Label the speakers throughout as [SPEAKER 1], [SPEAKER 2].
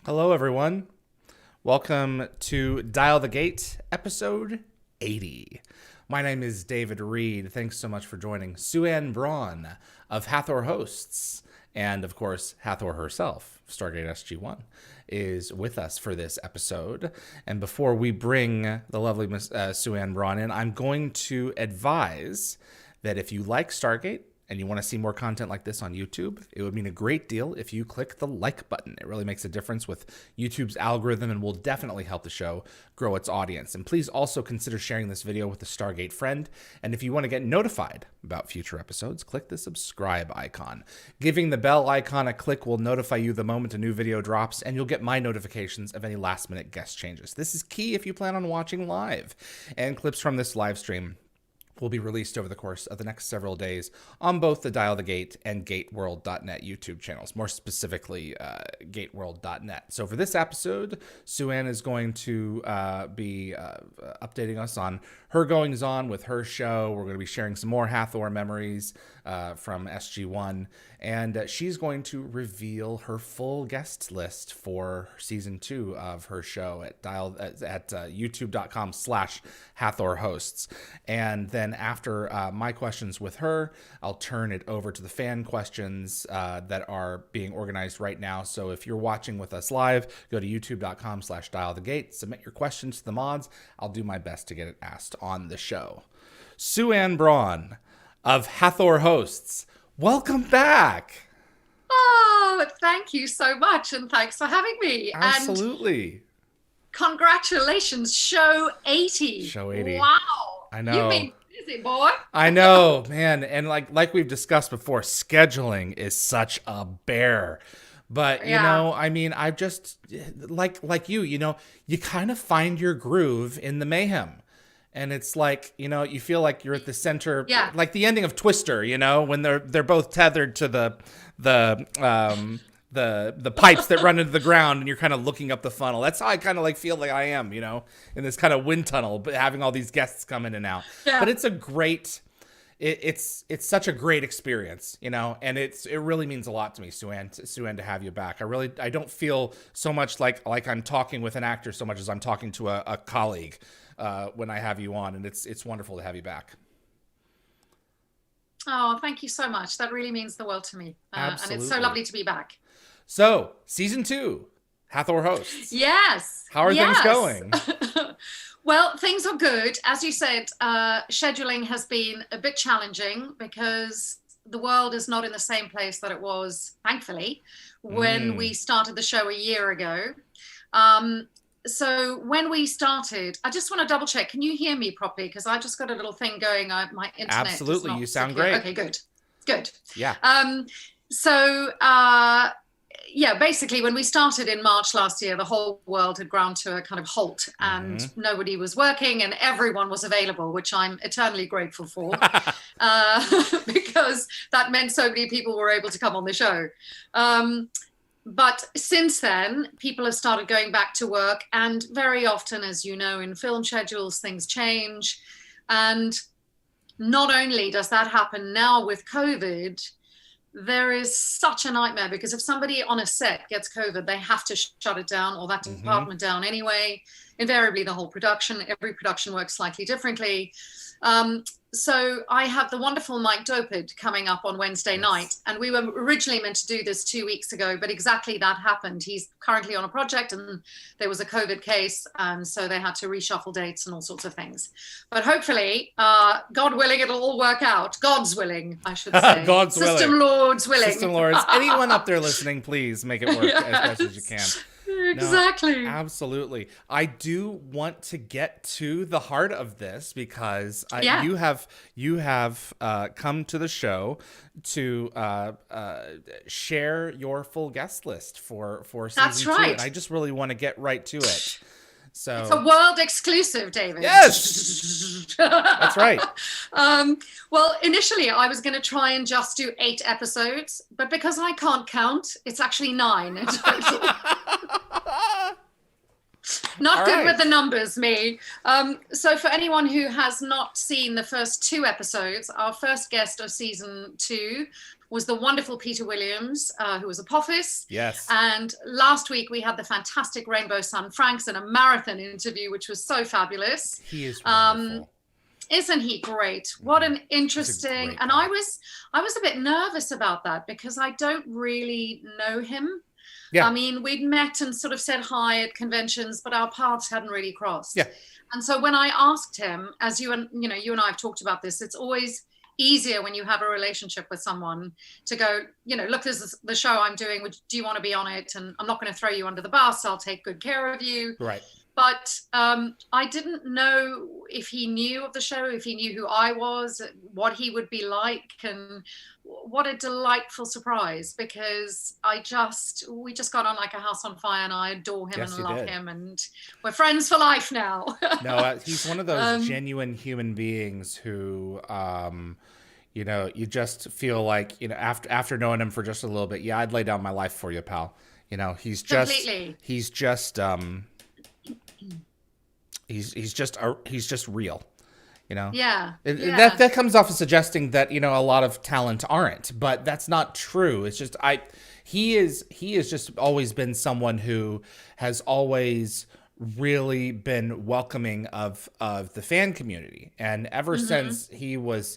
[SPEAKER 1] Hello, everyone. Welcome to Dial the Gate, episode 80. My name is David Reed. Thanks so much for joining. Suanne Braun of Hathor Hosts, and of course, Hathor herself, Stargate SG-1, is with us for this episode. And before we bring the lovely Miss Suanne Braun in, I'm going to advise that if you like Stargate, and you want to see more content like this on YouTube, it would mean a great deal if you click the like button. It really makes a difference with YouTube's algorithm and will definitely help the show grow its audience. And please also consider sharing this video with a Stargate friend. And if you want to get notified about future episodes, click the subscribe icon. Giving the bell icon a click will notify you the moment a new video drops, and you'll get my notifications of any last-minute guest changes. This is key if you plan on watching live. And clips from this live stream will be released over the course of the next several days on both the DialtheGate and GateWorld.net YouTube channels, more specifically GateWorld.net. So for this episode, Suanne is going to be updating us on her goings-on with her show. We're going to be sharing some more Hathor memories from SG-1, and she's going to reveal her full guest list for season 2 of her show at youtube.com/Hathor Hosts. And then after my questions with her, I'll turn it over to the fan questions that are being organized right now. So if you're watching with us live, go to youtube.com/DialtheGate, submit your questions to the mods. I'll do my best to get it asked on the show. Suanne Braun of Hathor Hosts, welcome back.
[SPEAKER 2] Oh, thank you so much, and thanks for having me.
[SPEAKER 1] Absolutely.
[SPEAKER 2] And congratulations, show 80.
[SPEAKER 1] Show 80.
[SPEAKER 2] Wow.
[SPEAKER 1] I know.
[SPEAKER 2] You've been busy, boy.
[SPEAKER 1] I know, man. And like we've discussed before, scheduling is such a bear. But, you know, I mean, I've just, like you kind of find your groove in the mayhem. And it's like, you feel like you're at the center, like the ending of Twister, when they're both tethered to the pipes that run into the ground, and you're kind of looking up the funnel. That's how I kind of feel like I am, in this kind of wind tunnel, but having all these guests come in and out. Yeah. But it's a great, it's such a great experience, and it really means a lot to me, Suanne, to have you back. I don't feel so much like I'm talking with an actor so much as I'm talking to a colleague when I have you on, and it's wonderful to have you back.
[SPEAKER 2] Oh, thank you so much. That really means the world to me. And it's so lovely to be back.
[SPEAKER 1] So, season 2, Hathor Hosts.
[SPEAKER 2] Yes.
[SPEAKER 1] How are things going?
[SPEAKER 2] Well, things are good. As you said, scheduling has been a bit challenging because the world is not in the same place that it was, thankfully, when we started the show a year ago. So when we started, I just want to double check. Can you hear me properly? Because I just got a little thing going. My internet.
[SPEAKER 1] Absolutely. You sound great.
[SPEAKER 2] Okay, good. Good.
[SPEAKER 1] Yeah.
[SPEAKER 2] Basically when we started in March last year, the whole world had ground to a kind of halt, and nobody was working and everyone was available, which I'm eternally grateful for, because that meant so many people were able to come on the show. But since then, people have started going back to work, and very often, as you know, in film schedules, things change. And not only does that happen now with COVID, there is such a nightmare, because if somebody on a set gets COVID, they have to shut it down, or that department down anyway. Invariably, the whole production, every production works slightly differently. So I have the wonderful Mike Dopard coming up on Wednesday night, and we were originally meant to do this 2 weeks ago, but exactly that happened. He's currently on a project, and there was a COVID case, so they had to reshuffle dates and all sorts of things. But hopefully, God willing, it'll all work out. God's willing, I should say.
[SPEAKER 1] God's
[SPEAKER 2] System
[SPEAKER 1] willing.
[SPEAKER 2] Lord's willing.
[SPEAKER 1] System Lords. Anyone up there listening, please make it work as best as you can.
[SPEAKER 2] Exactly.
[SPEAKER 1] No, absolutely. I do want to get to the heart of this, because you have come to the show to share your full guest list for season 2.
[SPEAKER 2] Right.
[SPEAKER 1] And I just really want to get right to it. So
[SPEAKER 2] it's a world exclusive, David.
[SPEAKER 1] Yes, that's right.
[SPEAKER 2] Well, initially I was going to try and just do 8 episodes, but because I can't count, it's actually 9 in total. Not
[SPEAKER 1] All
[SPEAKER 2] good
[SPEAKER 1] right.
[SPEAKER 2] with the numbers, me. So for anyone who has not seen the first 2 episodes, our first guest of season 2 was the wonderful Peter Williams, who was Apophis.
[SPEAKER 1] Yes.
[SPEAKER 2] And last week we had the fantastic Rainbow Sun Franks in a marathon interview, which was so fabulous.
[SPEAKER 1] He is wonderful.
[SPEAKER 2] Isn't he great? What an interesting, and
[SPEAKER 1] guy.
[SPEAKER 2] I was a bit nervous about that because I don't really know him.
[SPEAKER 1] Yeah.
[SPEAKER 2] I mean, we'd met and sort of said hi at conventions, but our paths hadn't really crossed.
[SPEAKER 1] Yeah.
[SPEAKER 2] And so when I asked him, as you and I have talked about this, it's always easier when you have a relationship with someone to go, look, this is the show I'm doing. Do you want to be on it? And I'm not going to throw you under the bus. I'll take good care of you.
[SPEAKER 1] Right.
[SPEAKER 2] But I didn't know if he knew of the show, if he knew who I was, what he would be like, and what a delightful surprise, because we just got on like a house on fire, and I adore him and love him, and we're friends for life now.
[SPEAKER 1] No, he's one of those genuine human beings who, you just feel like, after knowing him for just a little bit, yeah, I'd lay down my life for you, pal. He's just,
[SPEAKER 2] Completely.
[SPEAKER 1] he's just real,
[SPEAKER 2] Yeah.
[SPEAKER 1] That comes off as suggesting that a lot of talent aren't, but that's not true. It's just he has just always been someone who has always really been welcoming of the fan community, and ever since he was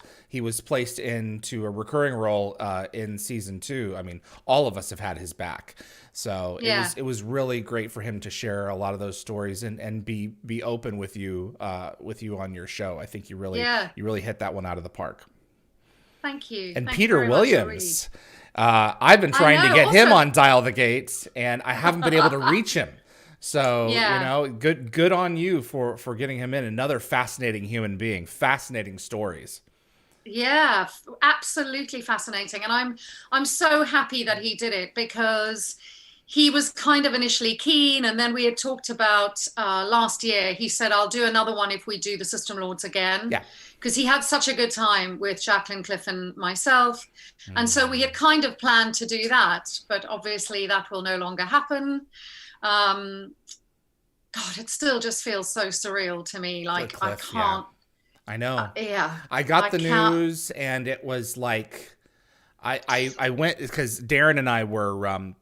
[SPEAKER 1] placed into a recurring role in season 2, I mean, all of us have had his back. So it was really great for him to share a lot of those stories and be open with you on your show. I think you really hit that one out of the park.
[SPEAKER 2] Thank you.
[SPEAKER 1] And
[SPEAKER 2] Thank
[SPEAKER 1] Peter
[SPEAKER 2] you
[SPEAKER 1] Williams, I've been trying to get him on DialtheGate, and I haven't been able to reach him. So, good on you for getting him in. Another fascinating human being, fascinating stories.
[SPEAKER 2] Yeah, absolutely fascinating. And I'm so happy that he did it, because he was kind of initially keen, and then we had talked about last year. He said, I'll do another one if we do the System Lords again.
[SPEAKER 1] Yeah. Because
[SPEAKER 2] he had such a good time with Jacqueline, Cliff, and myself. And so we had kind of planned to do that, but obviously that will no longer happen. God, it still just feels so surreal to me. Like, Cliff, I can't.
[SPEAKER 1] Yeah. I know. I got the news, and it was like, I went, because Darren and I were,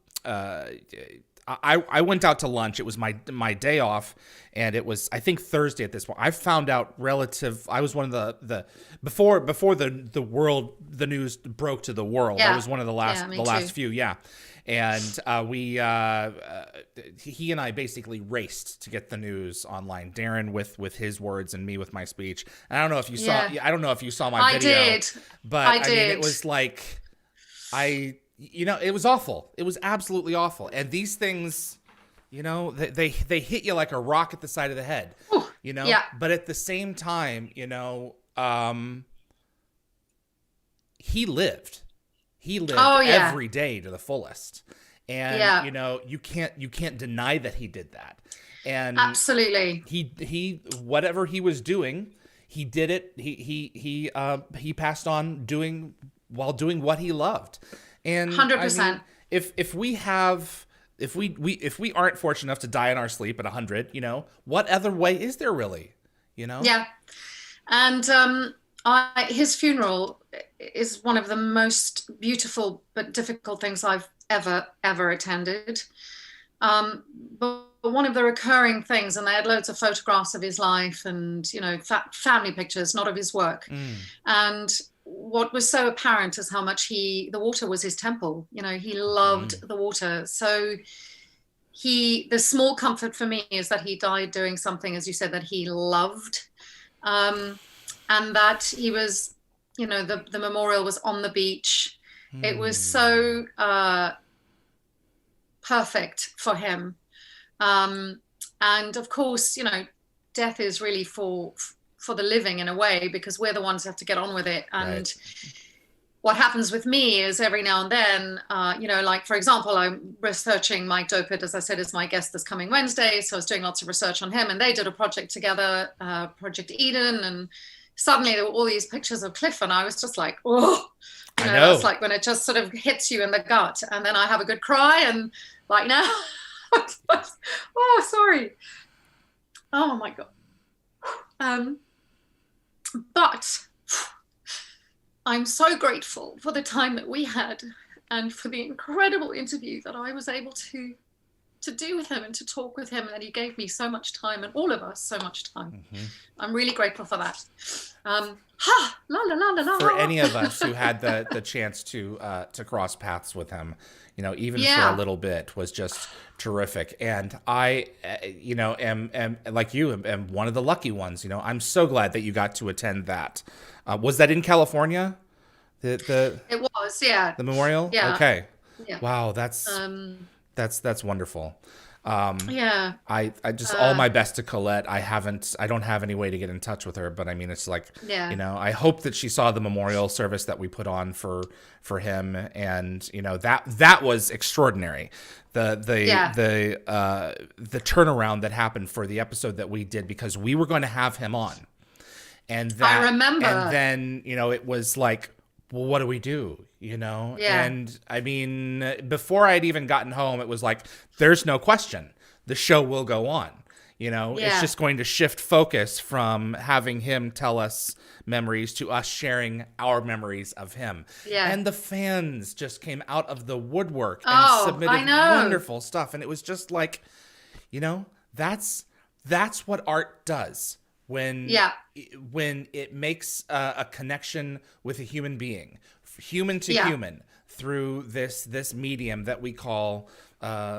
[SPEAKER 1] I went out to lunch. It was my day off, and it was, I think, Thursday at this point. I found out I was one of the before the news broke to the world. I was one of the last few. Yeah. And he and I basically raced to get the news online. Darren with his words and me with my speech. And I don't know if you saw. I don't know if you saw my video.
[SPEAKER 2] I did.
[SPEAKER 1] But I mean, it was like, it was awful. It was absolutely awful. And these things, they hit you like a rock at the side of the head.
[SPEAKER 2] Ooh, Yeah.
[SPEAKER 1] But at the same time, he lived. He lived every day to the fullest. And you can't deny that he did that. And
[SPEAKER 2] absolutely.
[SPEAKER 1] He whatever he was doing, he did it. He passed on while doing what he loved. And
[SPEAKER 2] 100%.
[SPEAKER 1] I mean, if we aren't fortunate enough to die in our sleep at 100, what other way is there really?
[SPEAKER 2] Yeah. And his funeral is one of the most beautiful but difficult things I've ever attended. But one of the recurring things, and they had loads of photographs of his life and, family pictures, not of his work. And what was so apparent is how much the water was his temple. He loved the water. So the small comfort for me is that he died doing something, as you said, that he loved. And that he was, the memorial was on the beach. It was so perfect for him. And of course, death is really for the living in a way, because we're the ones who have to get on with it. And what happens with me is every now and then, like, for example, I'm researching Mike Dopert, as I said, is my guest this coming Wednesday. So I was doing lots of research on him, and they did a project together, Project Eden, and suddenly there were all these pictures of Cliff, and I was just like, oh,
[SPEAKER 1] I know.
[SPEAKER 2] It's like when it just sort of hits you in the gut, and then I have a good cry, and like now, oh, sorry. Oh my God. But I'm so grateful for the time that we had and for the incredible interview that I was able to do with him and to talk with him, and that he gave me so much time and all of us so much time. I'm really grateful for that. La la la la la.
[SPEAKER 1] For any of us who had the chance to cross paths with him, you know, even for a little bit, was just terrific. And I, you know, am like you, am one of the lucky ones. You know, I'm so glad that you got to attend that. Was that in California? It
[SPEAKER 2] was, yeah.
[SPEAKER 1] The memorial?
[SPEAKER 2] Yeah.
[SPEAKER 1] Okay.
[SPEAKER 2] Yeah.
[SPEAKER 1] Wow, that's wonderful.
[SPEAKER 2] Yeah.
[SPEAKER 1] I just all my best to Colette. I don't have any way to get in touch with her, but I mean, it's like, you know, I hope that she saw the memorial service that we put on for him, and you know, that was extraordinary. The turnaround that happened for the episode that we did, because we were going to have him on, and that,
[SPEAKER 2] I remember,
[SPEAKER 1] and then, you know, it was like, well, what do we do? You know?
[SPEAKER 2] Yeah.
[SPEAKER 1] And I mean, before I'd even gotten home, it was like, there's no question. The show will go on. You know, it's just going to shift focus from having him tell us memories to us sharing our memories of him.
[SPEAKER 2] Yeah.
[SPEAKER 1] And the fans just came out of the woodwork and submitted wonderful stuff. And it was just like, you know, that's what art does. When it makes a connection with a human being, human to human, through this medium that we call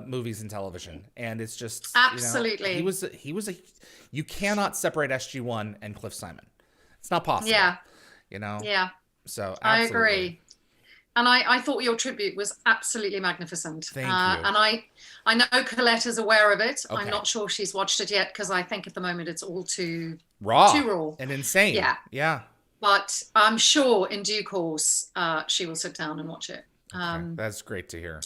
[SPEAKER 1] movies and television. And it's just,
[SPEAKER 2] absolutely,
[SPEAKER 1] you know, he was a you cannot separate SG-1 and Cliff Simon. It's not possible.
[SPEAKER 2] Yeah.
[SPEAKER 1] You know?
[SPEAKER 2] Yeah.
[SPEAKER 1] So absolutely.
[SPEAKER 2] I agree. And I thought your tribute was absolutely magnificent.
[SPEAKER 1] Thank you.
[SPEAKER 2] And I know Colette is aware of it.
[SPEAKER 1] Okay.
[SPEAKER 2] I'm not sure she's watched it yet, because I think at the moment it's all too
[SPEAKER 1] raw
[SPEAKER 2] and
[SPEAKER 1] insane.
[SPEAKER 2] Yeah. But I'm sure in due course she will sit down and watch it.
[SPEAKER 1] Okay. That's great to hear.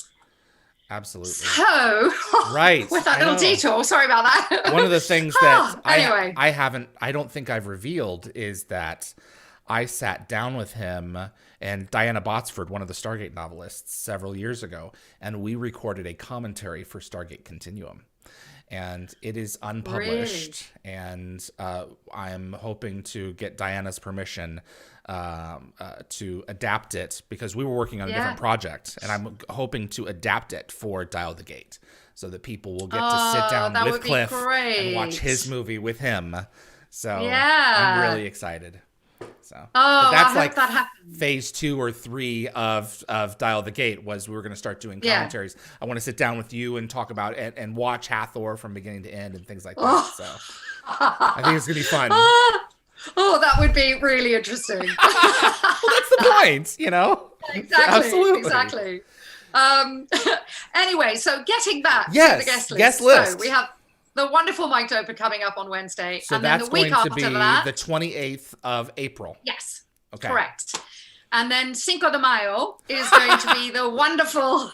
[SPEAKER 1] Absolutely.
[SPEAKER 2] So,
[SPEAKER 1] right.
[SPEAKER 2] With that little detour, sorry about that.
[SPEAKER 1] One of the things that
[SPEAKER 2] anyway,
[SPEAKER 1] I don't think I've revealed is that I sat down with him and Diana Botsford, one of the Stargate novelists, several years ago, and we recorded a commentary for Stargate Continuum. And it is unpublished, and I'm hoping to get Diana's permission to adapt it, because we were working on a different project, and I'm hoping to adapt it for DialtheGate, so that people will get to sit down with Cliff and watch his movie with him. So I'm really excited. So that's like that phase 2 or 3 of DialtheGate. Was we were going to start doing commentaries. I want to sit down with you and talk about it and watch Hathor from beginning to end and things like that. So I think it's going to be fun.
[SPEAKER 2] Oh, that would be really interesting.
[SPEAKER 1] Well, that's the point, you know?
[SPEAKER 2] Exactly.
[SPEAKER 1] Absolutely.
[SPEAKER 2] Exactly. Anyway, so getting back to the
[SPEAKER 1] guest list.
[SPEAKER 2] So we have the wonderful Mike Doper coming up on Wednesday.
[SPEAKER 1] So
[SPEAKER 2] and then
[SPEAKER 1] that's
[SPEAKER 2] the week
[SPEAKER 1] going to
[SPEAKER 2] after
[SPEAKER 1] be
[SPEAKER 2] that,
[SPEAKER 1] the 28th of April.
[SPEAKER 2] Yes.
[SPEAKER 1] Okay.
[SPEAKER 2] Correct. And then Cinco de Mayo is going to be the wonderful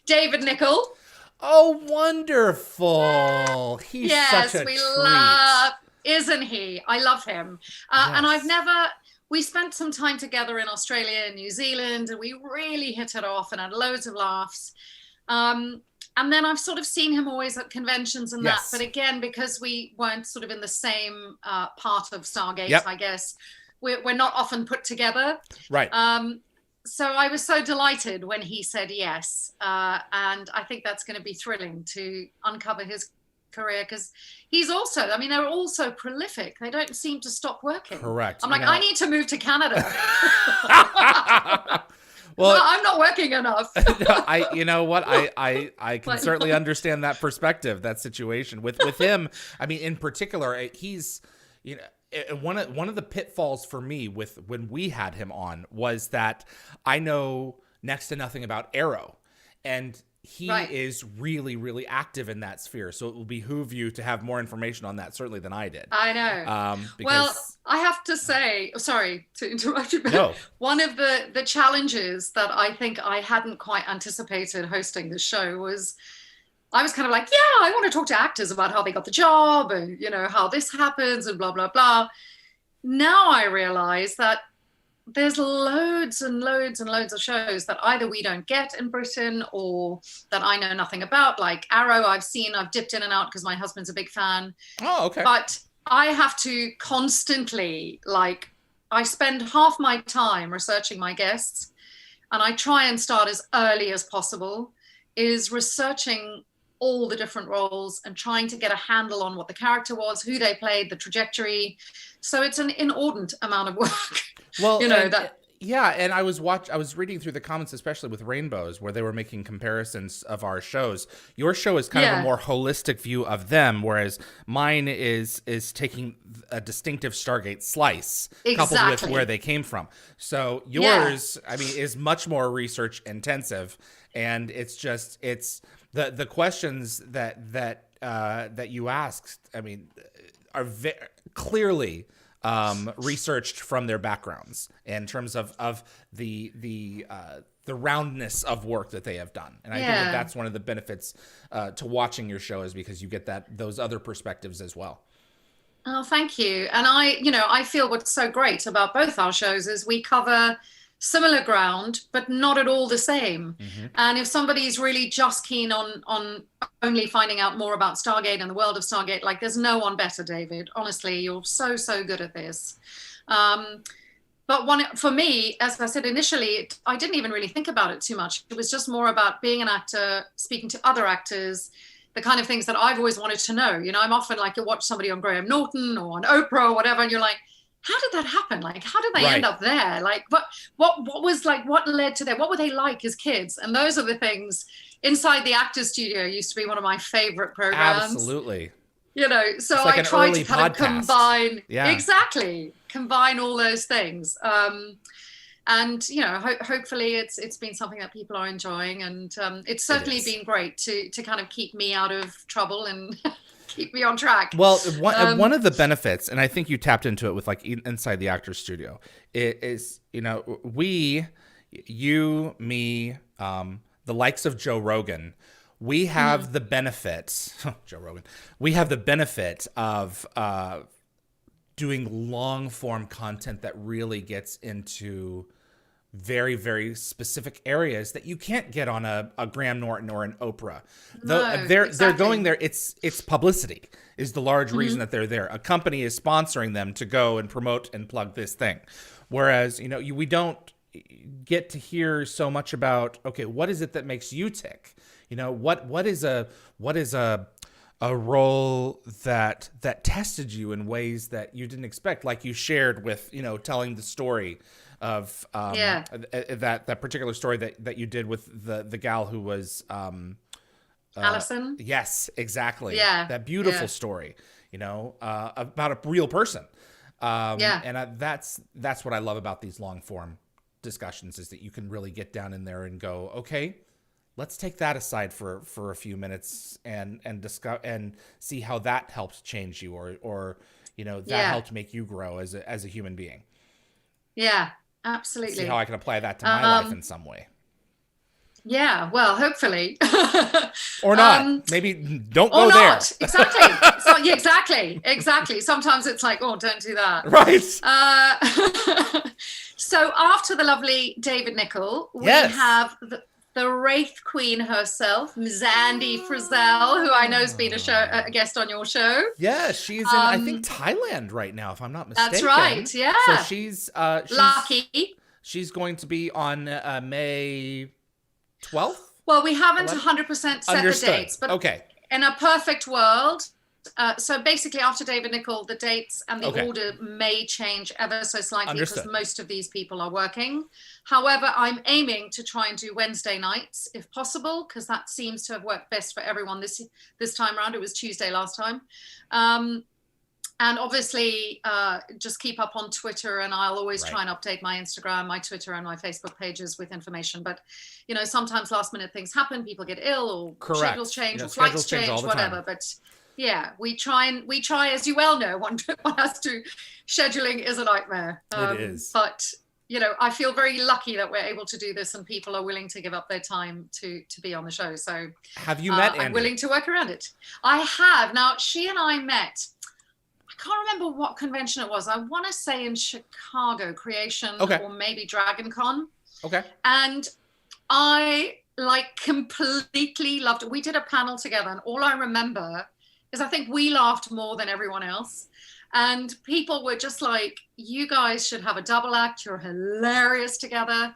[SPEAKER 2] David Nickel.
[SPEAKER 1] Oh, wonderful. He's such a treat.
[SPEAKER 2] Isn't he? I love him. And we spent some time together in Australia and New Zealand, and we really hit it off and had loads of laughs. And then I've sort of seen him always at conventions and that. But again, because we weren't sort of in the same part of Stargate, I guess, we're not often put together.
[SPEAKER 1] Right.
[SPEAKER 2] So I was so delighted when he said yes. And I think that's going to be thrilling to uncover his career, because he's also, I mean, they're all so prolific. They don't seem to stop working.
[SPEAKER 1] Correct.
[SPEAKER 2] I'm like, I need to move to Canada.
[SPEAKER 1] Well,
[SPEAKER 2] no, I'm not working enough.
[SPEAKER 1] You know what? I can certainly understand that perspective, that situation with him. I mean, in particular, he's, you know, one of the pitfalls for me with when we had him on was that I know next to nothing about Arrow, and he is really, really active in that sphere. So it will behoove you to have more information on that, certainly, than I did.
[SPEAKER 2] I know. Well, I have to say, sorry to interrupt you, but one of the challenges that I think I hadn't quite anticipated hosting this show was, I was kind of like, I want to talk to actors about how they got the job and, you know, how this happens and blah, blah, blah. Now I realize that there's loads and loads and loads of shows that either we don't get in Britain or that I know nothing about. Like Arrow, I've dipped in and out because my husband's a big fan.
[SPEAKER 1] Oh, okay.
[SPEAKER 2] But I have to constantly, like, I spend half my time researching my guests, and I try and start as early as possible, is researching all the different roles and trying to get a handle on what the character was, who they played, the trajectory. So it's an inordinate amount of work.
[SPEAKER 1] Well,
[SPEAKER 2] you know, that.
[SPEAKER 1] Yeah, and I was reading through the comments, especially with Rainbows, where they were making comparisons of our shows. Your show is kind of a more holistic view of them, whereas mine is taking a distinctive Stargate slice, coupled with where they came from. So yours, I mean, is much more research intensive, and it's the questions that you asked, I mean, are clearly researched from their backgrounds in terms of the roundness of work that they have done. And I think that's one of the benefits to watching your show, is because you get those other perspectives as well.
[SPEAKER 2] Oh, thank you. And I feel what's so great about both our shows is we cover similar ground, but not at all the same. Mm-hmm. And if somebody's really just keen on only finding out more about Stargate and the world of Stargate, like, there's no one better, David. Honestly, you're so, so good at this. But for me, as I said initially, I didn't even really think about it too much. It was just more about being an actor, speaking to other actors, the kind of things that I've always wanted to know. You know, I'm often like, you'll watch somebody on Graham Norton or on Oprah or whatever, and you're like, how did that happen? Like, how did they end up there? Like, what was, like, what led to that? What were they like as kids? And those are the things. Inside the Actors Studio used to be one of my favorite programs.
[SPEAKER 1] Absolutely.
[SPEAKER 2] You know, so
[SPEAKER 1] like
[SPEAKER 2] I tried to kind
[SPEAKER 1] podcast.
[SPEAKER 2] of combine all those things. And, you know, hopefully it's been something that people are enjoying. And it's certainly been great to kind of keep me out of trouble and keep me on track.
[SPEAKER 1] Well, one of the benefits, and I think you tapped into it with, like, Inside the Actors Studio, is, you know, you, me, the likes of Joe Rogan, we have the benefit, Joe Rogan, we have the benefit of doing long form content that really gets into very, very specific areas that you can't get on a Graham Norton or an Oprah. They're going there. It's publicity is the large reason that they're there. A company is sponsoring them to go and promote and plug this thing. Whereas, you know, we don't get to hear so much about, okay, what is it that makes you tick? You know, what is a role that tested you in ways that you didn't expect, like you shared with, you know, telling the story of that particular story that you did with the gal who was
[SPEAKER 2] Allison.
[SPEAKER 1] Yes, exactly. Yeah, that beautiful story, you know, about a real person. And that's what I love about these long form discussions, is that you can really get down in there and go, okay, let's take that aside for a few minutes and discuss and see how that helped change you, or you know, that helped make you grow as a human being.
[SPEAKER 2] Yeah, absolutely.
[SPEAKER 1] See how I can apply that to my life in some way.
[SPEAKER 2] Yeah, well, hopefully.
[SPEAKER 1] Or not. Maybe don't
[SPEAKER 2] go
[SPEAKER 1] there.
[SPEAKER 2] Exactly. So, yeah, exactly. Sometimes it's like, oh, don't do that.
[SPEAKER 1] Right.
[SPEAKER 2] So after the lovely David Nichol, we have the Wraith Queen herself, Ms. Andee Frizzell, who I know has been a guest on your show.
[SPEAKER 1] Yeah, she's in, I think, Thailand right now, if I'm not mistaken.
[SPEAKER 2] That's right, yeah.
[SPEAKER 1] So she's
[SPEAKER 2] lucky.
[SPEAKER 1] She's going to be on May 12th?
[SPEAKER 2] Well, we haven't 100% set
[SPEAKER 1] Understood.
[SPEAKER 2] the dates, but
[SPEAKER 1] okay.
[SPEAKER 2] In a perfect world, so basically after David Nichol, the dates and the order may change ever so slightly because most of these people are working. However, I'm aiming to try and do Wednesday nights if possible, because that seems to have worked best for everyone this time around. It was Tuesday last time. And obviously, just keep up on Twitter, and I'll always try and update my Instagram, my Twitter, and my Facebook pages with information. But, you know, sometimes last-minute things happen. People get ill, or schedules change, or flights change, whatever. But yeah, we try, as you well know, one has to. Scheduling is a nightmare.
[SPEAKER 1] It is.
[SPEAKER 2] But you know, I feel very lucky that we're able to do this, and people are willing to give up their time to be on the show. So,
[SPEAKER 1] have you met Andee?
[SPEAKER 2] I'm willing to work around it. I have. Now, she and I met. can't remember what convention it was. I want to say in Chicago, Creation, or maybe Dragon Con.
[SPEAKER 1] Okay.
[SPEAKER 2] And I like completely loved it. We did a panel together, and all I remember is I think we laughed more than everyone else. And people were just like, you guys should have a double act. You're hilarious together.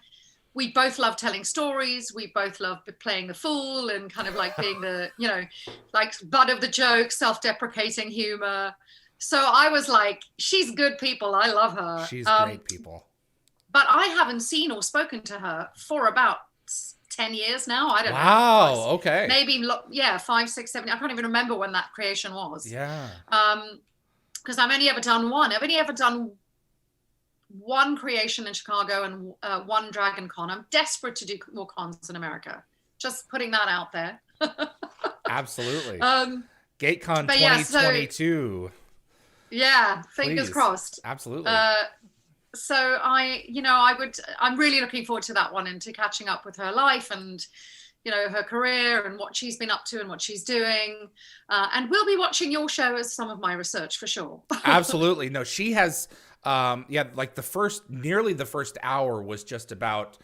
[SPEAKER 2] We both love telling stories. We both love playing the fool and kind of like being the, you know, like butt of the joke, self-deprecating humor. So I was like, she's good people. I love her.
[SPEAKER 1] She's great people.
[SPEAKER 2] But I haven't seen or spoken to her for about 10 years now. I don't know.
[SPEAKER 1] Wow. Okay.
[SPEAKER 2] Maybe, 5, 6, 7. I can't even remember when that creation was.
[SPEAKER 1] Yeah.
[SPEAKER 2] Because I've only ever done one. I've only ever done one creation in Chicago and one Dragon Con. I'm desperate to do more cons in America. Just putting that out there.
[SPEAKER 1] Absolutely. GateCon 2022.
[SPEAKER 2] Fingers crossed.
[SPEAKER 1] Absolutely.
[SPEAKER 2] So I'm really looking forward to that one and to catching up with her life and, you know, her career and what she's been up to and what she's doing. And we'll be watching your show as some of my research for sure.
[SPEAKER 1] Absolutely. No, she has, like nearly the first hour was just about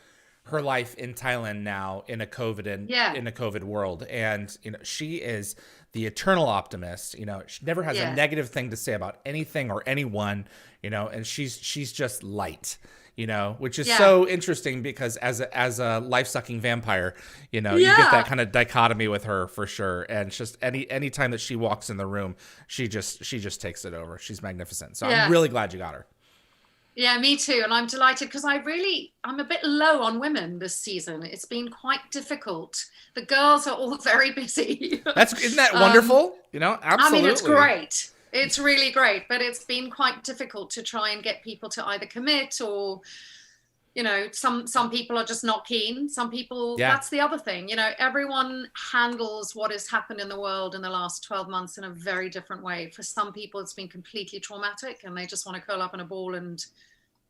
[SPEAKER 1] her life in Thailand now in a COVID world. And, you know, she is the eternal optimist. You know, she never has a negative thing to say about anything or anyone, you know, and she's just light, you know, which is so interesting because as a life-sucking vampire, you know, you get that kind of dichotomy with her for sure. And just any time that she walks in the room, she just takes it over. She's magnificent. So I'm really glad you got her.
[SPEAKER 2] Yeah, me too. And I'm delighted because I'm a bit low on women this season. It's been quite difficult. The girls are all very busy.
[SPEAKER 1] Isn't that wonderful? You know, absolutely.
[SPEAKER 2] I mean, it's great. It's really great, but it's been quite difficult to try and get people to either commit or, you know, some people are just not keen. Some people, that's the other thing. You know, everyone handles what has happened in the world in the last 12 months in a very different way. For some people, it's been completely traumatic and they just want to curl up in a ball and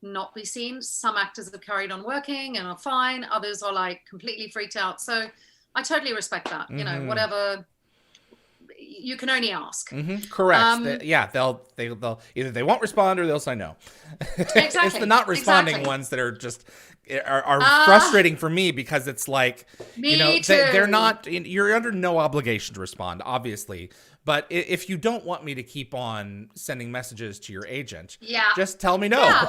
[SPEAKER 2] not be seen. Some actors have carried on working and are fine. Others are like completely freaked out. So I totally respect that. You know, whatever. You can only ask.
[SPEAKER 1] Correct. They'll either they won't respond or they'll say no.
[SPEAKER 2] Exactly.
[SPEAKER 1] It's the not responding ones that are just are frustrating for me because it's like, you know, they're not. You're under no obligation to respond, obviously. But if you don't want me to keep on sending messages to your agent, just tell me no. Yeah.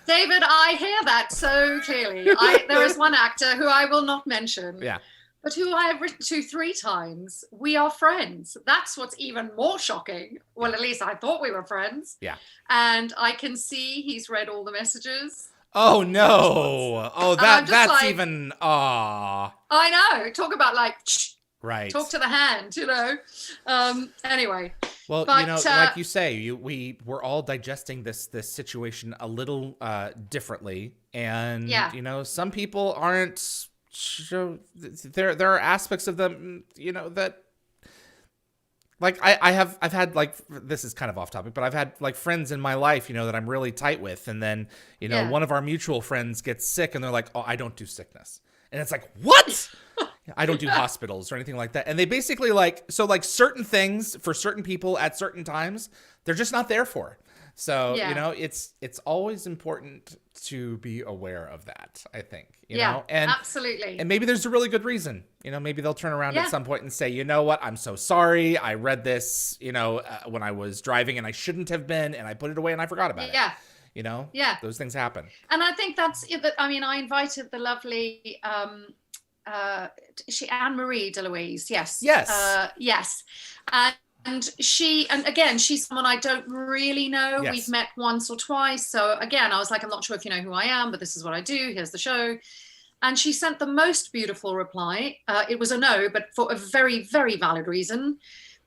[SPEAKER 2] David, I hear that so clearly. There is one actor who I will not mention. Yeah. But who I have written to 3 times. We are friends. That's what's even more shocking. Well, at least I thought we were friends. Yeah. And I can see he's read all the messages.
[SPEAKER 1] Oh, no. Oh, that's like, even, I
[SPEAKER 2] know. Talk about like,
[SPEAKER 1] right.
[SPEAKER 2] Talk to the hand, you know. Anyway.
[SPEAKER 1] Well, you know, like you say, we're all digesting this situation a little differently. And, you know, some people aren't. So there are aspects of them, you know, that like I've had like, this is kind of off topic, but I've had like friends in my life, you know, that I'm really tight with. And then, you know, one of our mutual friends gets sick and they're like, oh, I don't do sickness. And it's like, what? I don't do hospitals or anything like that. And they basically like certain things for certain people at certain times, they're just not there for. So, you know, it's always important to be aware of that, I think, you know, and
[SPEAKER 2] absolutely.
[SPEAKER 1] And maybe there's a really good reason, you know, maybe they'll turn around at some point and say, you know what, I'm so sorry. I read this, you know, when I was driving and I shouldn't have been, and I put it away and I forgot about it. Yeah. You know, those things happen. And
[SPEAKER 2] I think that's it. I mean, I invited the lovely, Anne-Marie DeLuise. Yes. Yes. Yes. And again, she's someone I don't really know. Yes. We've met once or twice. So again, I was like, I'm not sure if you know who I am, but this is what I do. Here's the show. And she sent the most beautiful reply. It was a no, but for a very, very valid reason.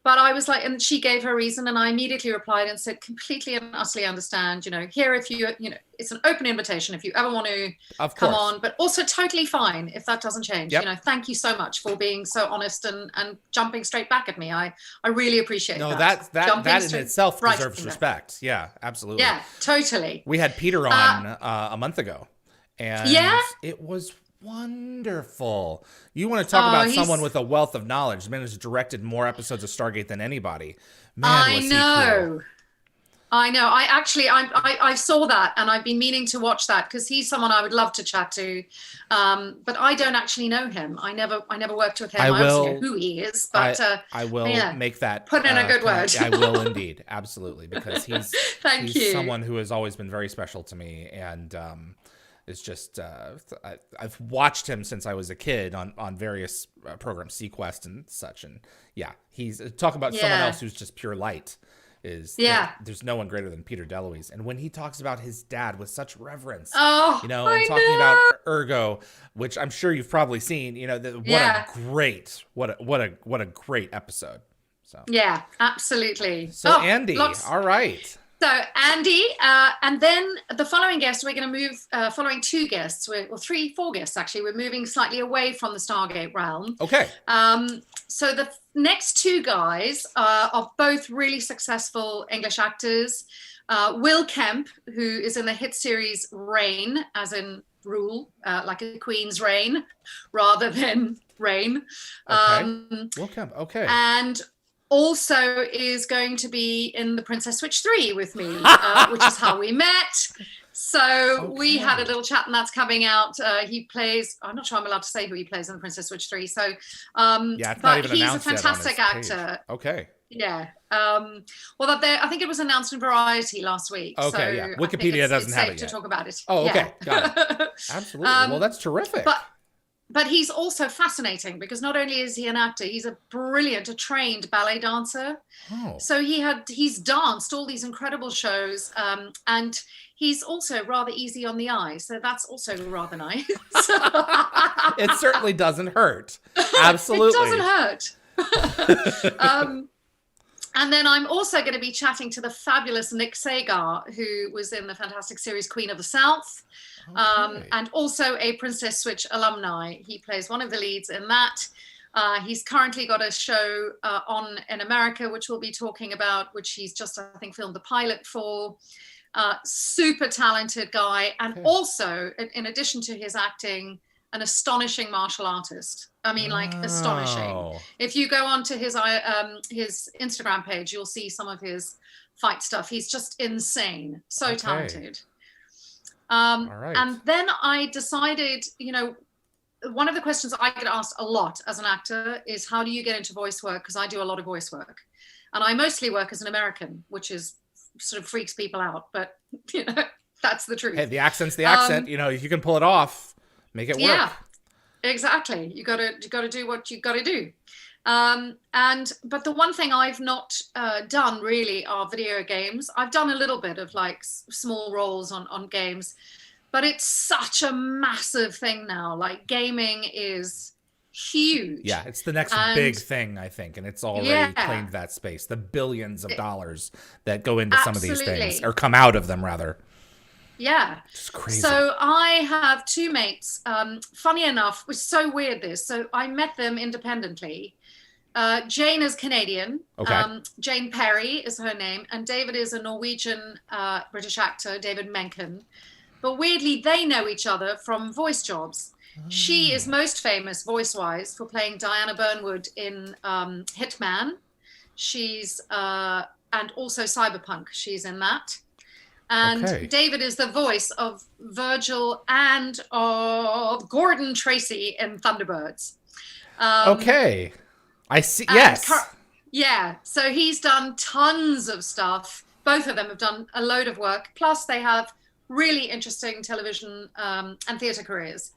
[SPEAKER 2] But I was like, and she gave her reason, and I immediately replied and said, completely and utterly understand, you know, here, if you know, it's an open invitation if you ever want to come on, but also totally fine if that doesn't change. You know, thank you so much for being so honest and jumping straight back at me. I really appreciate that.
[SPEAKER 1] No, that in itself deserves respect. Yeah, absolutely.
[SPEAKER 2] Yeah, totally.
[SPEAKER 1] We had Peter on a month ago, and it was Wonderful. You want to talk about
[SPEAKER 2] he's-
[SPEAKER 1] someone with a wealth of knowledge. The man has directed more episodes of Stargate than anybody. Man,
[SPEAKER 2] I
[SPEAKER 1] was he
[SPEAKER 2] know.
[SPEAKER 1] cool.
[SPEAKER 2] I know. I saw that, and I've been meaning to watch that because he's someone I would love to chat to, but I don't actually know him. I never worked with him. I obviously know who he is, but
[SPEAKER 1] I will make that
[SPEAKER 2] put in a good word.
[SPEAKER 1] I will indeed, absolutely, because he's
[SPEAKER 2] Thank you.
[SPEAKER 1] someone who has always been very special to me, and it's just I've watched him since I was a kid on various programs, Sequest and such, and yeah, he's talk about someone else who's just pure light. There's no one greater than Peter DeLuise, and when he talks about his dad with such reverence, and talking about Ergo, which I'm sure you've probably seen, what a great episode. So
[SPEAKER 2] yeah, absolutely.
[SPEAKER 1] So Andee, all right.
[SPEAKER 2] So Andee, and then the following guest, we're going to move, following two guests, four guests actually, we're moving slightly away from the Stargate realm.
[SPEAKER 1] Okay.
[SPEAKER 2] So the next two guys are both really successful English actors. Will Kemp, who is in the hit series Reign, as in rule, like a queen's reign, rather than reign.
[SPEAKER 1] Okay. Will Kemp, okay.
[SPEAKER 2] And also is going to be in the Princess Switch 3 with me, which is how we met. So we had a little chat, and that's coming out. He plays, I'm not sure I'm allowed to say who he plays in the Princess Switch 3. So,
[SPEAKER 1] it's not even
[SPEAKER 2] he's a fantastic actor.
[SPEAKER 1] Okay.
[SPEAKER 2] Yeah. I think it was announced in Variety last week.
[SPEAKER 1] Okay,
[SPEAKER 2] so
[SPEAKER 1] yeah. Wikipedia doesn't have it yet.
[SPEAKER 2] to talk about it.
[SPEAKER 1] Oh, okay. Got it. Absolutely. Well, that's terrific.
[SPEAKER 2] But he's also fascinating because not only is he an actor, he's a trained ballet dancer.
[SPEAKER 1] Oh.
[SPEAKER 2] So he's danced all these incredible shows, and he's also rather easy on the eye. So that's also rather nice.
[SPEAKER 1] It certainly doesn't hurt. Absolutely.
[SPEAKER 2] It doesn't hurt. And then I'm also going to be chatting to the fabulous Nick Sagar, who was in the fantastic series Queen of the South, and also a Princess Switch alumni. He plays one of the leads in that. He's currently got a show on in America, which we'll be talking about, which he's just, I think, filmed the pilot for. Super talented guy, and also, in addition to his acting, an astonishing martial artist. I mean, astonishing. If you go onto his Instagram page, you'll see some of his fight stuff. He's just insane. So talented. All right. And then I decided, one of the questions I get asked a lot as an actor is, how do you get into voice work? Because I do a lot of voice work. And I mostly work as an American, which is sort of freaks people out. But, that's the truth.
[SPEAKER 1] Hey, the accent's the accent. If you can pull it off, make it work.
[SPEAKER 2] Yeah, exactly. You gotta do what you gotta do. But the one thing I've not done really are video games. I've done a little bit of small roles on games, but it's such a massive thing now. Gaming is huge.
[SPEAKER 1] Yeah, it's the next big thing, I think, and it's already claimed that space. The billions of dollars that go into some of these things, or come out of them rather.
[SPEAKER 2] Yeah.
[SPEAKER 1] It's crazy.
[SPEAKER 2] So I have two mates. Funny enough, was so weird this. So I met them independently. Jane is Canadian.
[SPEAKER 1] Okay.
[SPEAKER 2] Jane Perry is her name. And David is a Norwegian British actor, David Menken. But weirdly, they know each other from voice jobs. She is most famous voice-wise for playing Diana Burnwood in Hitman. She's, and also Cyberpunk. She's in that. And David is the voice of Virgil and of Gordon Tracy in Thunderbirds.
[SPEAKER 1] I see. Yes.
[SPEAKER 2] So he's done tons of stuff. Both of them have done a load of work. Plus, they have really interesting television and theatre careers.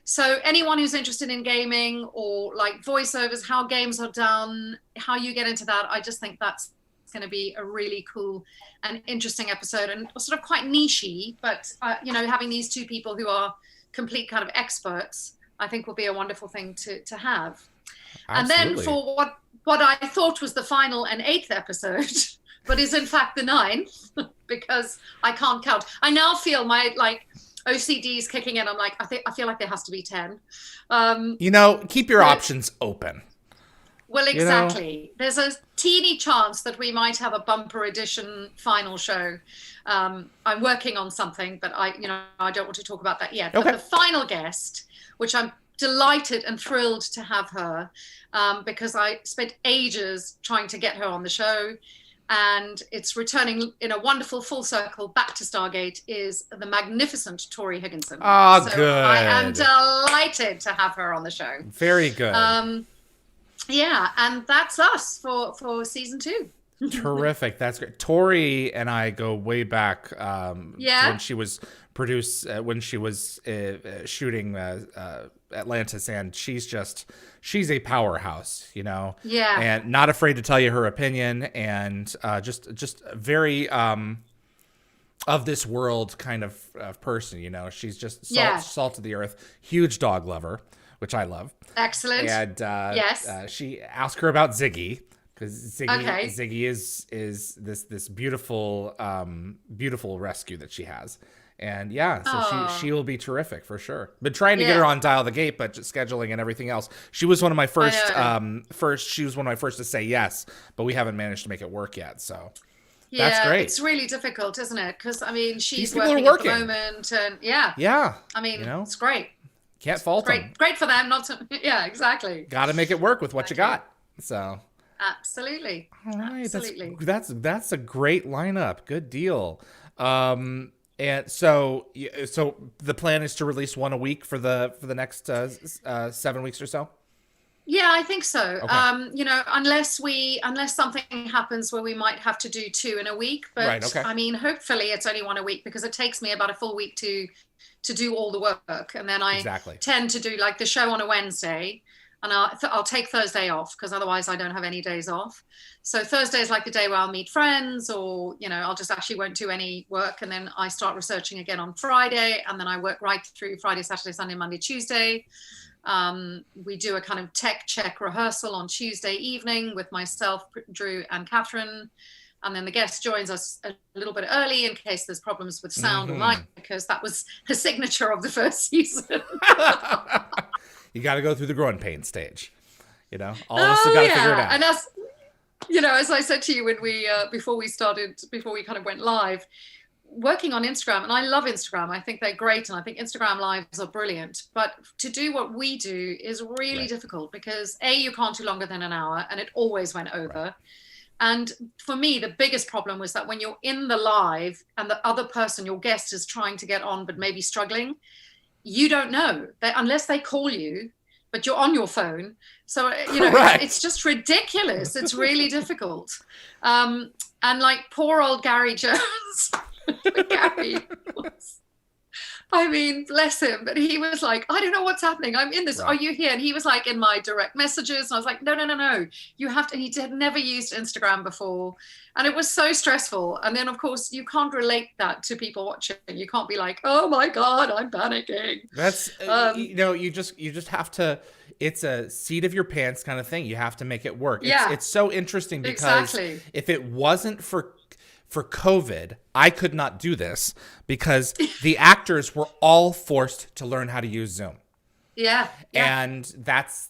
[SPEAKER 2] So anyone who's interested in gaming or voiceovers, how games are done, how you get into that, I just think that's going to be a really cool and interesting episode, and sort of quite nichey, but having these two people who are complete kind of experts, I think will be a wonderful thing to have. Absolutely. And then for what I thought was the final and 8th episode, but is in fact the 9th, because I can't count. I now feel my OCD's kicking in. I'm I feel like there has to be 10. Keep
[SPEAKER 1] your options open.
[SPEAKER 2] Well, exactly. There's a teeny chance that we might have a bumper edition final show. I'm working on something, but I don't want to talk about that yet.
[SPEAKER 1] Okay.
[SPEAKER 2] But the final guest, which I'm delighted and thrilled to have her, because I spent ages trying to get her on the show, and it's returning in a wonderful full circle back to Stargate, is the magnificent Tori Higginson.
[SPEAKER 1] Oh,
[SPEAKER 2] so
[SPEAKER 1] good.
[SPEAKER 2] I am delighted to have her on the show.
[SPEAKER 1] Very good.
[SPEAKER 2] Yeah, and that's us for season 2.
[SPEAKER 1] Terrific. That's great. Tori and I go way back to when she was shooting Atlantis, and she's a powerhouse, Yeah. And not afraid to tell you her opinion, and just very of this world kind of person, She's just salt of the earth, huge dog lover, which I love.
[SPEAKER 2] Excellent.
[SPEAKER 1] And
[SPEAKER 2] yes.
[SPEAKER 1] She asked her about Ziggy, because
[SPEAKER 2] Okay.
[SPEAKER 1] Ziggy is this beautiful beautiful rescue that she has, and so she will be terrific for sure. Been trying to get her on Dial the Gate, but just scheduling and everything else. She was one of my first she was one of my first to say yes, but we haven't managed to make it work yet. So that's great.
[SPEAKER 2] It's really difficult, isn't it? Because I mean, she's
[SPEAKER 1] working
[SPEAKER 2] at the moment, and I mean, it's great.
[SPEAKER 1] Can't fault them.
[SPEAKER 2] Great for them, not to. Yeah, exactly.
[SPEAKER 1] Got to make it work with what you got. So.
[SPEAKER 2] Absolutely.
[SPEAKER 1] All right.
[SPEAKER 2] Absolutely.
[SPEAKER 1] That's a great lineup. Good deal. And so the plan is to release one a week for the next 7 weeks or so.
[SPEAKER 2] Yeah, I think so.
[SPEAKER 1] Okay.
[SPEAKER 2] Unless something happens where we might have to do 2 in a week. But
[SPEAKER 1] right, okay.
[SPEAKER 2] I mean, hopefully it's only 1 a week, because it takes me about a full week to do all the work, and then I tend to do like the show on a Wednesday. And I'll take Thursday off, because otherwise I don't have any days off. So Thursday is like the day where I'll meet friends, or, I'll just actually won't do any work. And then I start researching again on Friday. And then I work right through Friday, Saturday, Sunday, Monday, Tuesday. We do a kind of tech check rehearsal on Tuesday evening with myself, Drew, and Catherine. And then the guest joins us a little bit early in case there's problems with sound or light, because that was the signature of the first season.
[SPEAKER 1] You got to go through the growing pain stage, all of us have got to figure it out.
[SPEAKER 2] And as I said to you when we, before we kind of went live, working on Instagram, and I love Instagram. I think they're great. And I think Instagram lives are brilliant, but to do what we do is really difficult, because you can't do longer than an hour, and it always went over. Right. And for me, the biggest problem was that when you're in the live and the other person, your guest, is trying to get on, but maybe struggling, you don't know unless they call you, but you're on your phone. So, it's just ridiculous. It's really difficult. And like poor old Gary Jones, Gary I mean, bless him. But he was like, I don't know what's happening. I'm in this. Right. Are you here? And he was like in my direct messages. And I was like, no. You have to. And he had never used Instagram before. And it was so stressful. And then, of course, you can't relate that to people watching. You can't be like, oh, my God, I'm panicking.
[SPEAKER 1] That's, you just have to. It's a seat of your pants kind of thing. You have to make it work. It's so interesting because if it wasn't for COVID, I could not do this, because the actors were all forced to learn how to use Zoom. Yeah. And this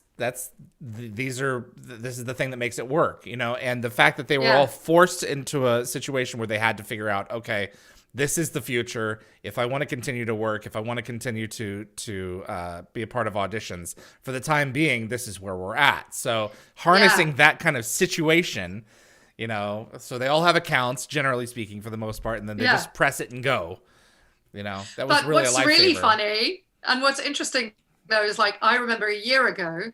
[SPEAKER 1] is the thing that makes it work, and the fact that they were all forced into a situation where they had to figure out, okay, this is the future. If I want to continue to work, if I want to continue to be a part of auditions, for the time being, this is where we're at. So harnessing that kind of situation, so they all have accounts, generally speaking, for the most part, and then they just press it and go. That was really a lifesaver. What's really
[SPEAKER 2] funny, and what's interesting, though, is like, I remember a year ago,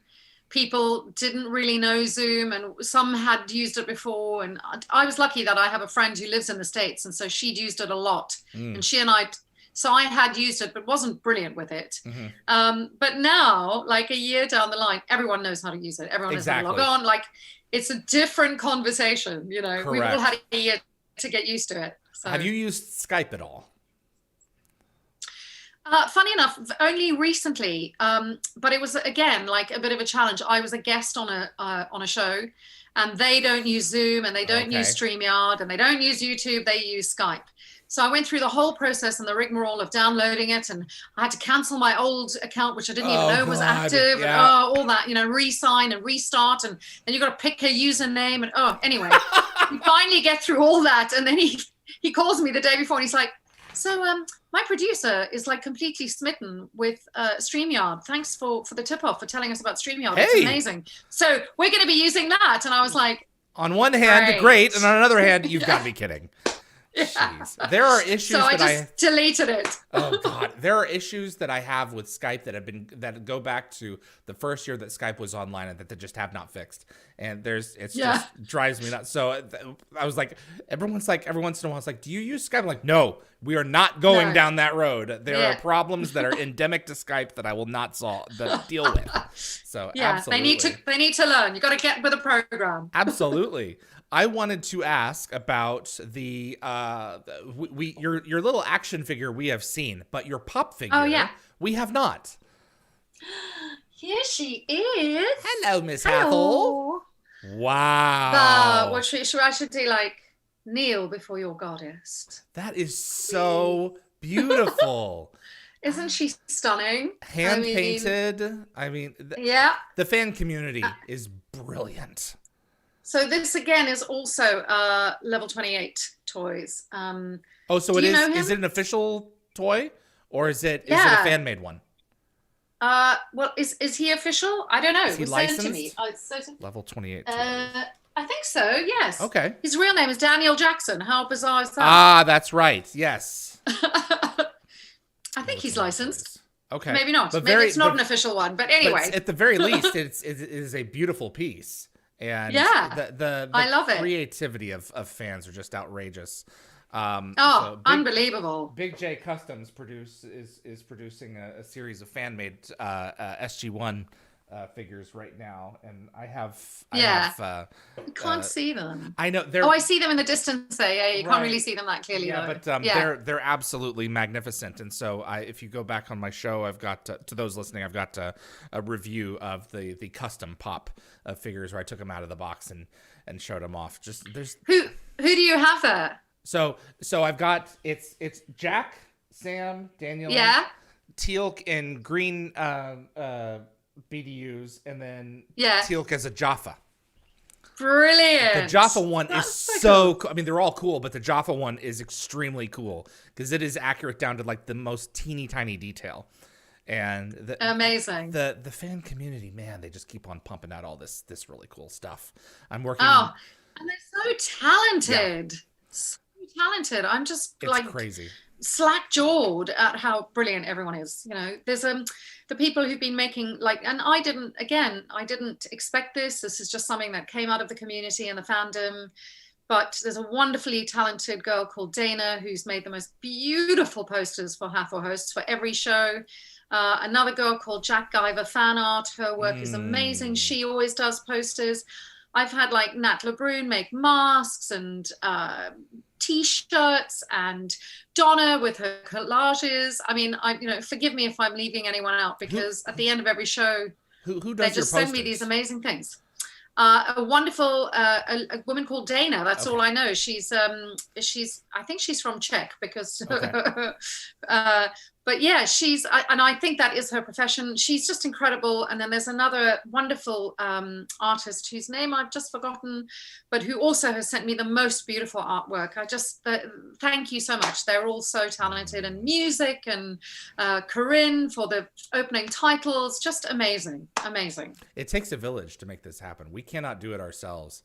[SPEAKER 2] people didn't really know Zoom, and some had used it before. And I was lucky that I have a friend who lives in the States, and so she'd used it a lot. And she and I had used it, but wasn't brilliant with it. Mm-hmm. But now, like a year down the line, everyone knows how to use it. Everyone knows how to log on. Like, it's a different conversation, We've all had a year to get used to it. So.
[SPEAKER 1] Have you used Skype at all?
[SPEAKER 2] Funny enough, only recently, but it was, again, like a bit of a challenge. I was a guest on a show, and they don't use Zoom, and they don't use StreamYard, and they don't use YouTube. They use Skype. So I went through the whole process and the rigmarole of downloading it, and I had to cancel my old account, which I didn't even know was active, and all that, re-sign and restart, and then you got to pick a username, and anyway, we finally get through all that, and then he calls me the day before, and he's like, so my producer is like completely smitten with StreamYard. Thanks for the tip-off, for telling us about StreamYard. Hey. It's amazing. So we're going to be using that. And I was like,
[SPEAKER 1] on one hand, great. And on another hand, you've got to be kidding.
[SPEAKER 2] Yeah.
[SPEAKER 1] Jeez. There are issues
[SPEAKER 2] so I just deleted it.
[SPEAKER 1] Oh God, there are issues that I have with Skype that go back to the first year that Skype was online and that they just have not fixed. And just drives me nuts. So I was like, everyone's like, every once in a while, it's like, do you use Skype? I'm like, no, we are not going down that road. There are problems that are endemic to Skype that I will not deal with. So absolutely.
[SPEAKER 2] they need to learn. You got to get with a program.
[SPEAKER 1] Absolutely. I wanted to ask about the your little action figure we have seen, but your pop figure we have not.
[SPEAKER 2] Here she is.
[SPEAKER 1] Hello, Miss Hathor. Wow.
[SPEAKER 2] What I should do, like, kneel before your goddess.
[SPEAKER 1] That is so beautiful.
[SPEAKER 2] Isn't she stunning?
[SPEAKER 1] Hand painted. I mean, the fan community is brilliant.
[SPEAKER 2] So this again is also level 28 toys.
[SPEAKER 1] So it is. Is it an official toy, or is it a fan made one?
[SPEAKER 2] Well, is he official? I don't know.
[SPEAKER 1] Is he licensed?
[SPEAKER 2] To me.
[SPEAKER 1] Level 28.
[SPEAKER 2] I think so. Yes.
[SPEAKER 1] Okay.
[SPEAKER 2] His real name is Daniel Jackson. How bizarre is that?
[SPEAKER 1] Ah, that's right. Yes.
[SPEAKER 2] I think he's licensed.
[SPEAKER 1] Okay.
[SPEAKER 2] Maybe not. Maybe it's not an official one. But anyway,
[SPEAKER 1] but at the very least, it is a beautiful piece. And the
[SPEAKER 2] I love
[SPEAKER 1] creativity of fans are just outrageous.
[SPEAKER 2] Unbelievable.
[SPEAKER 1] Big J Customs is producing a series of fan-made SG-1 figures right now, and I
[SPEAKER 2] you can't see them.
[SPEAKER 1] I know
[SPEAKER 2] I see them in the distance. You can't really see them that clearly.
[SPEAKER 1] But they're absolutely magnificent. And so if you go back on my show, I've got to those listening, I've got a review of the custom pop figures where I took them out of the box and showed them off.
[SPEAKER 2] Who do you have there?
[SPEAKER 1] So I've got it's Jack, Sam, Daniel, Teal'c in green BDUs, and then Teal'c as a Jaffa.
[SPEAKER 2] Brilliant.
[SPEAKER 1] The Jaffa one is so cool. I mean, they're all cool, but the Jaffa one is extremely cool because it is accurate down to like the most teeny tiny detail. And
[SPEAKER 2] amazing.
[SPEAKER 1] The fan community, man, they just keep on pumping out all this really cool stuff. I'm working.
[SPEAKER 2] Oh, and they're so talented. Yeah. So talented. I'm just
[SPEAKER 1] crazy.
[SPEAKER 2] Slack-jawed at how brilliant everyone is. There's the people who've been making and I didn't expect this. This is just something that came out of the community and the fandom. But there's a wonderfully talented girl called Dana who's made the most beautiful posters for Hathor Hosts for every show. Another girl called Jack Guyver Fan Art. Her work is amazing. She always does posters. I've had Nat LeBrun make masks and T-shirts, and Donna with her collages. I mean, forgive me if I'm leaving anyone out, because at the end of every show,
[SPEAKER 1] who does
[SPEAKER 2] they just send me these amazing things. A wonderful a woman called Dana. That's all I know. She's I think she's from Czech because. Okay. But yeah, and I think that is her profession. She's just incredible. And then there's another wonderful artist whose name I've just forgotten, but who also has sent me the most beautiful artwork. Thank you so much. They're all so talented, and music, and Corinne for the opening titles. Just amazing, amazing.
[SPEAKER 1] It takes a village to make this happen. We cannot do it ourselves.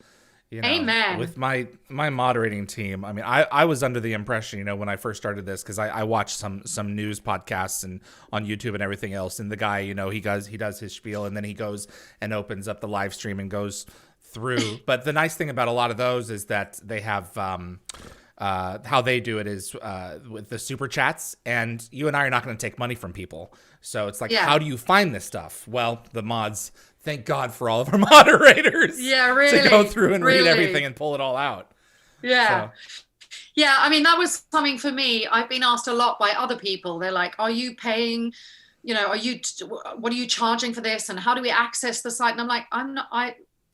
[SPEAKER 2] Amen.
[SPEAKER 1] With my moderating team, I mean, I was under the impression, when I first started this, because I watched some news podcasts and on YouTube and everything else, and the guy, he does his spiel, and then he goes and opens up the live stream and goes through. But the nice thing about a lot of those is that they have how they do it is with the super chats, and you and I are not going to take money from people, so it's how do you find this stuff? Well, the mods. Thank God for all of our moderators.
[SPEAKER 2] Yeah, really.
[SPEAKER 1] To go through and read everything and pull it all out.
[SPEAKER 2] Yeah. So. Yeah, I mean, that was something for me. I've been asked a lot by other people. They're like, are you paying, what are you charging for this? And how do we access the site? And I'm like,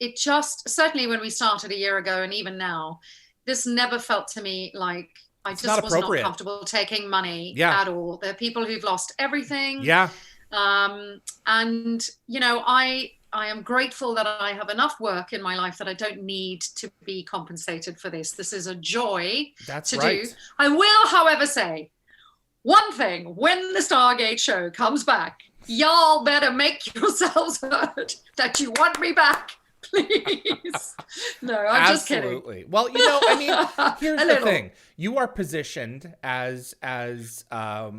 [SPEAKER 2] it just, certainly when we started a year ago and even now, this never felt to me like I
[SPEAKER 1] It's
[SPEAKER 2] just
[SPEAKER 1] not
[SPEAKER 2] was not
[SPEAKER 1] appropriate.
[SPEAKER 2] comfortable taking money
[SPEAKER 1] Yeah.
[SPEAKER 2] at all. There are people who've lost everything.
[SPEAKER 1] Yeah.
[SPEAKER 2] And, you know, I am grateful that I have enough work in my life that I don't need to be compensated for this. This is a joy
[SPEAKER 1] That's
[SPEAKER 2] to
[SPEAKER 1] right.
[SPEAKER 2] do. I will, however, say one thing: when the Stargate show comes back, y'all better make yourselves heard that you want me back, please. No, I'm just kidding.
[SPEAKER 1] Absolutely. Well, you know, I mean, here's
[SPEAKER 2] A
[SPEAKER 1] the
[SPEAKER 2] little.
[SPEAKER 1] thing: you are positioned as a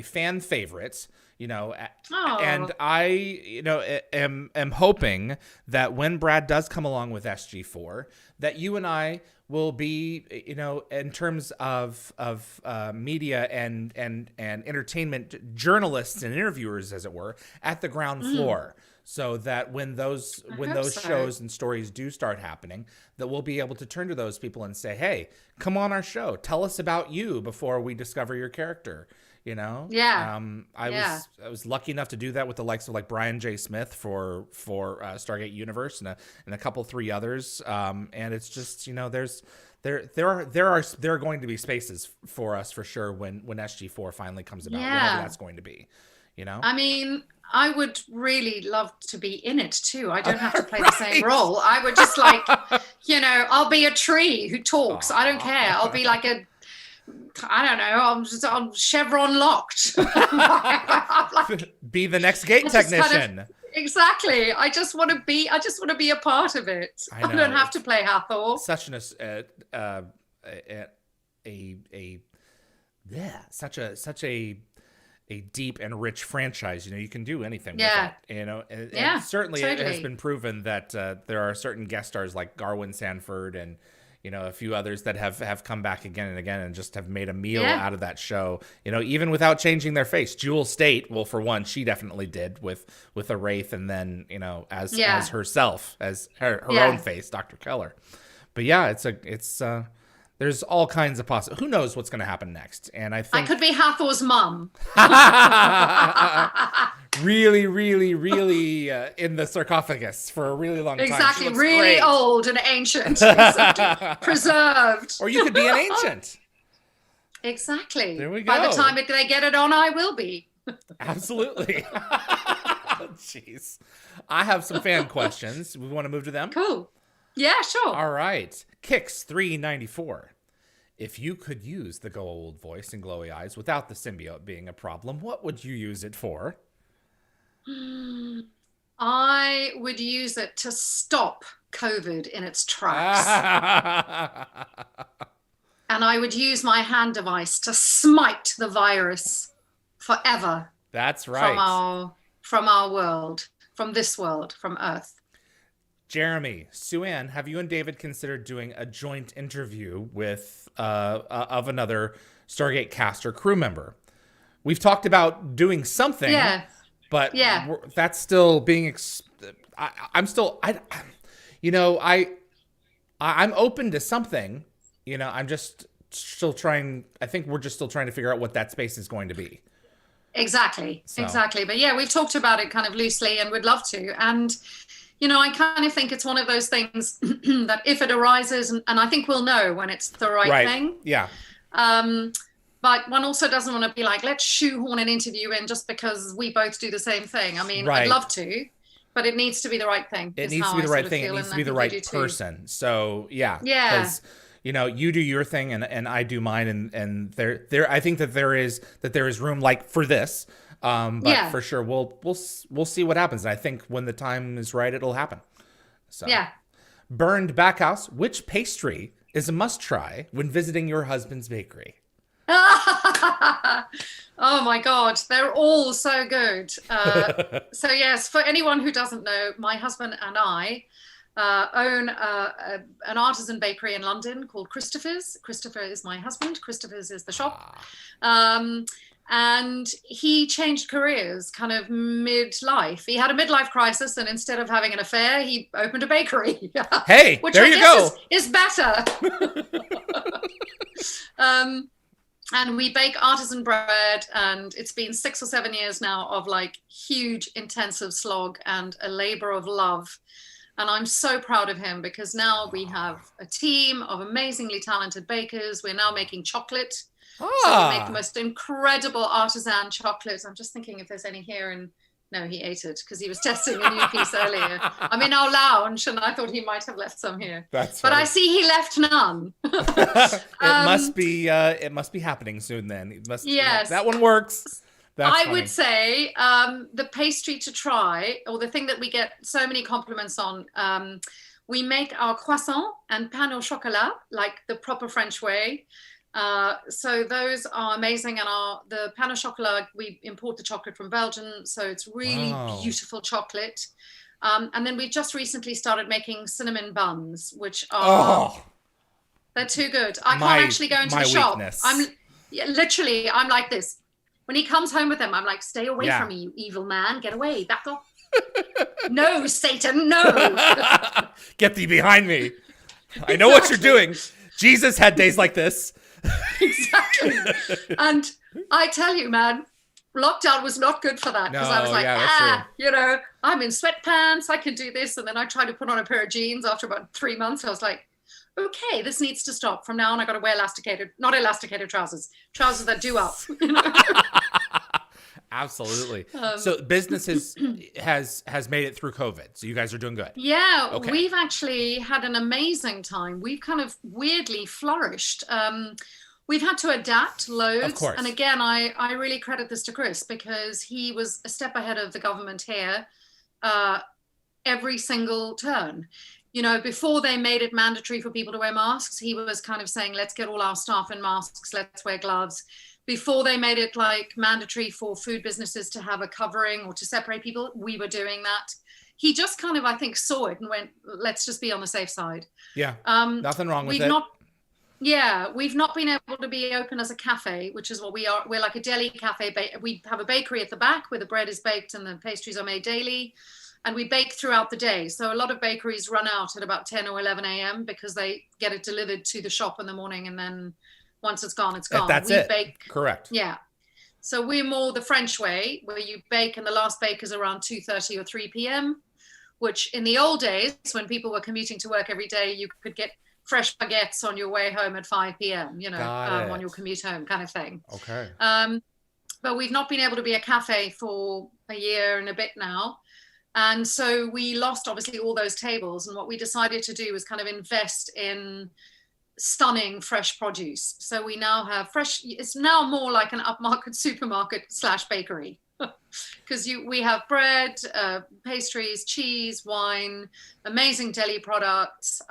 [SPEAKER 1] fan favorite, you know, and I, you know, am hoping that when Brad does come along with SG-4, that you and I will be, you know, in terms of media and entertainment journalists and interviewers, as it were, at the ground floor. So that when those shows and stories do start happening, that we'll be able to turn to those people and say, "Hey, come on our show. Tell us about you before we discover your character." You know?
[SPEAKER 2] Yeah.
[SPEAKER 1] I was lucky enough to do that with the likes of like Brian J. Smith for Stargate Universe and a couple 3 others. And it's just, you know, there are going to be spaces for us for sure when SG-4 finally comes about, whenever that's going to be. You know?
[SPEAKER 2] I mean, I would really love to be in it too. I don't have to play the same role. I would just like, you know, I'll be a tree who talks. I don't care. I'll be like I don't know, I'm chevron locked.
[SPEAKER 1] Like, be the next gate technician.
[SPEAKER 2] Exactly. I just want to be a part of it. I don't have to play Hathor.
[SPEAKER 1] Such a deep and rich franchise. You know, you can do anything with it. You know, and certainly totally. It has been proven that there are certain guest stars like Garwin Sanford and, you know, a few others that have come back again and again and just have made a meal out of that show, you know, even without changing their face. Jewel State, well, for one, she definitely did with a Wraith, and then, you know, as herself, as her own face, Dr. Keller. But yeah, there's all kinds of who knows what's going to happen next. And I think
[SPEAKER 2] I could be Hathor's mum.
[SPEAKER 1] really, really, really in the sarcophagus for a really long time.
[SPEAKER 2] Exactly, really great. Old and ancient, preserved.
[SPEAKER 1] Or you could be an ancient.
[SPEAKER 2] Exactly.
[SPEAKER 1] There we go.
[SPEAKER 2] By the time they get it on, I will be.
[SPEAKER 1] Absolutely. Jeez. I have some fan questions. We want to move to them?
[SPEAKER 2] Cool. Yeah, sure.
[SPEAKER 1] All right. Kix 394. If you could use the Goa'uld voice and glowy eyes without the symbiote being a problem, what would you use it for?
[SPEAKER 2] I would use it to stop COVID in its tracks. And I would use my hand device to smite the virus forever.
[SPEAKER 1] That's right.
[SPEAKER 2] From our world, from this world, from Earth.
[SPEAKER 1] Jeremy, Suanne, have you and David considered doing a joint interview with of another Stargate cast or crew member? We've talked about doing something, but that's still being. I'm open to something. You know, I'm just still trying. I think we're just still trying to figure out what that space is going to be.
[SPEAKER 2] Exactly. But yeah, we've talked about it kind of loosely, and would love to. And you know, I kind of think it's one of those things that if it arises, and I think we'll know when it's the right thing.
[SPEAKER 1] Yeah.
[SPEAKER 2] But one also doesn't want to be like, let's shoehorn an interview in just because we both do the same thing. I mean, I'd love to, but it needs to be the right thing.
[SPEAKER 1] It needs to be the right thing. It needs to be the right person. So yeah. Because, you know, you do your thing and I do mine, and there I think that there is room like for this. But for sure, we'll see what happens. And I think when the time is right, it'll happen. So Burned Backhouse, which pastry is a must try when visiting your husband's bakery?
[SPEAKER 2] Oh my God, they're all so good. So yes, for anyone who doesn't know, my husband and I own an artisan bakery in London called Christopher's. Christopher is my husband. Christopher's is the shop. And he changed careers kind of midlife. He had a midlife crisis, and instead of having an affair, he opened a bakery.
[SPEAKER 1] Hey,
[SPEAKER 2] which
[SPEAKER 1] there
[SPEAKER 2] I
[SPEAKER 1] you
[SPEAKER 2] guess
[SPEAKER 1] go.
[SPEAKER 2] Is better. And we bake artisan bread, and it's been 6 or 7 years now of like huge intensive slog and a labor of love. And I'm so proud of him because now we have a team of amazingly talented bakers. We're now making chocolate. So we make the most incredible artisan chocolate. I'm just thinking if there's any here, and no, he ate it because he was testing a new piece earlier. I'm in our lounge and I thought he might have left some here. But I see he left none.
[SPEAKER 1] It must be happening soon then. It must,
[SPEAKER 2] yes.
[SPEAKER 1] That one works.
[SPEAKER 2] I would say the pastry to try, or the thing that we get so many compliments on, we make our croissant and pain au chocolat like the proper French way. So those are amazing, and the pain au chocolat, we import the chocolate from Belgium, so it's really beautiful chocolate. And then we just recently started making cinnamon buns, which are they're too good. I can't actually go into the shop. I'm like this. When he comes home with them, I'm like, stay away from me, you evil man. Get away, back off. No, Satan, no.
[SPEAKER 1] Get thee behind me. I know what you're doing. Jesus had days like this.
[SPEAKER 2] Exactly. And I tell you, man, lockdown was not good for that, because I was like, I'm in sweatpants, I can do this. And then I tried to put on a pair of jeans after about 3 months. I was like, okay, this needs to stop. From now on, I got to wear not elasticated trousers that do up.
[SPEAKER 1] Absolutely. So business has made it through COVID. So you guys are doing good.
[SPEAKER 2] Yeah, we've actually had an amazing time. We've kind of weirdly flourished. We've had to adapt loads.
[SPEAKER 1] Of course.
[SPEAKER 2] And again, I really credit this to Chris, because he was a step ahead of the government here every single turn. You know, before they made it mandatory for people to wear masks, he was kind of saying, let's get all our staff in masks, let's wear gloves. Before they made it like mandatory for food businesses to have a covering or to separate people, we were doing that. He just kind of, I think, saw it and went, let's just be on the safe side.
[SPEAKER 1] Yeah, nothing wrong with it.
[SPEAKER 2] We've not been able to be open as a cafe, which is what we are. We're like a deli cafe. We have a bakery at the back where the bread is baked and the pastries are made daily. And we bake throughout the day. So a lot of bakeries run out at about 10 or 11 a.m. because they get it delivered to the shop in the morning. And then once it's gone, it's gone.
[SPEAKER 1] That's it. Correct.
[SPEAKER 2] Yeah. So we're more the French way, where you bake and the last bake is around 2:30 or 3 p.m., which in the old days, when people were commuting to work every day, you could get fresh baguettes on your way home at 5 p.m., on your commute home kind of thing.
[SPEAKER 1] Okay.
[SPEAKER 2] But we've not been able to be a cafe for a year and a bit now. And so we lost obviously all those tables. And what we decided to do was kind of invest in stunning fresh produce. So we now have it's now more like an upmarket supermarket / bakery. Because we have bread, pastries, cheese, wine, amazing deli products,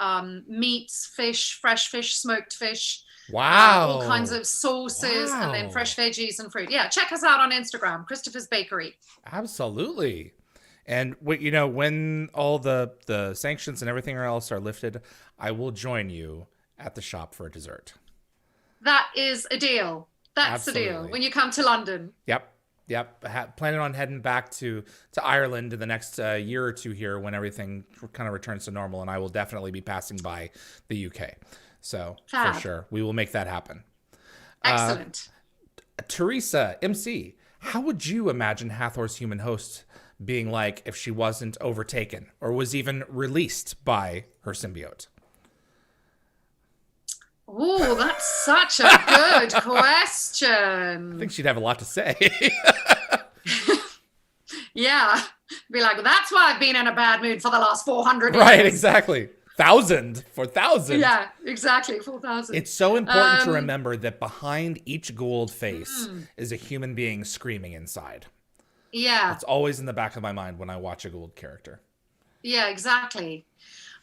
[SPEAKER 2] meats, fish, fresh fish, smoked fish.
[SPEAKER 1] Wow.
[SPEAKER 2] All kinds of sauces, and then fresh veggies and fruit. Yeah, check us out on Instagram, Christopher's Bakery.
[SPEAKER 1] Absolutely. And when all the sanctions and everything else are lifted, I will join you at the shop for a dessert.
[SPEAKER 2] That is a deal. That's a deal. When you come to London.
[SPEAKER 1] Yep. Planning on heading back to Ireland in the next year or two here when everything kind of returns to normal, and I will definitely be passing by the UK. So for sure, we will make that happen.
[SPEAKER 2] Excellent.
[SPEAKER 1] Teresa, MC, how would you imagine Hathor's human host being like if she wasn't overtaken or was even released by her symbiote?
[SPEAKER 2] Oh, that's such a good question.
[SPEAKER 1] I think she'd have a lot to say.
[SPEAKER 2] Yeah. Be like, that's why I've been in a bad mood for the last 400 years.
[SPEAKER 1] Right, exactly. 4,000.
[SPEAKER 2] Yeah, exactly. 4,000.
[SPEAKER 1] It's so important to remember that behind each Goa'uld face is a human being screaming inside.
[SPEAKER 2] Yeah.
[SPEAKER 1] It's always in the back of my mind when I watch a Goa'uld character.
[SPEAKER 2] Yeah, exactly.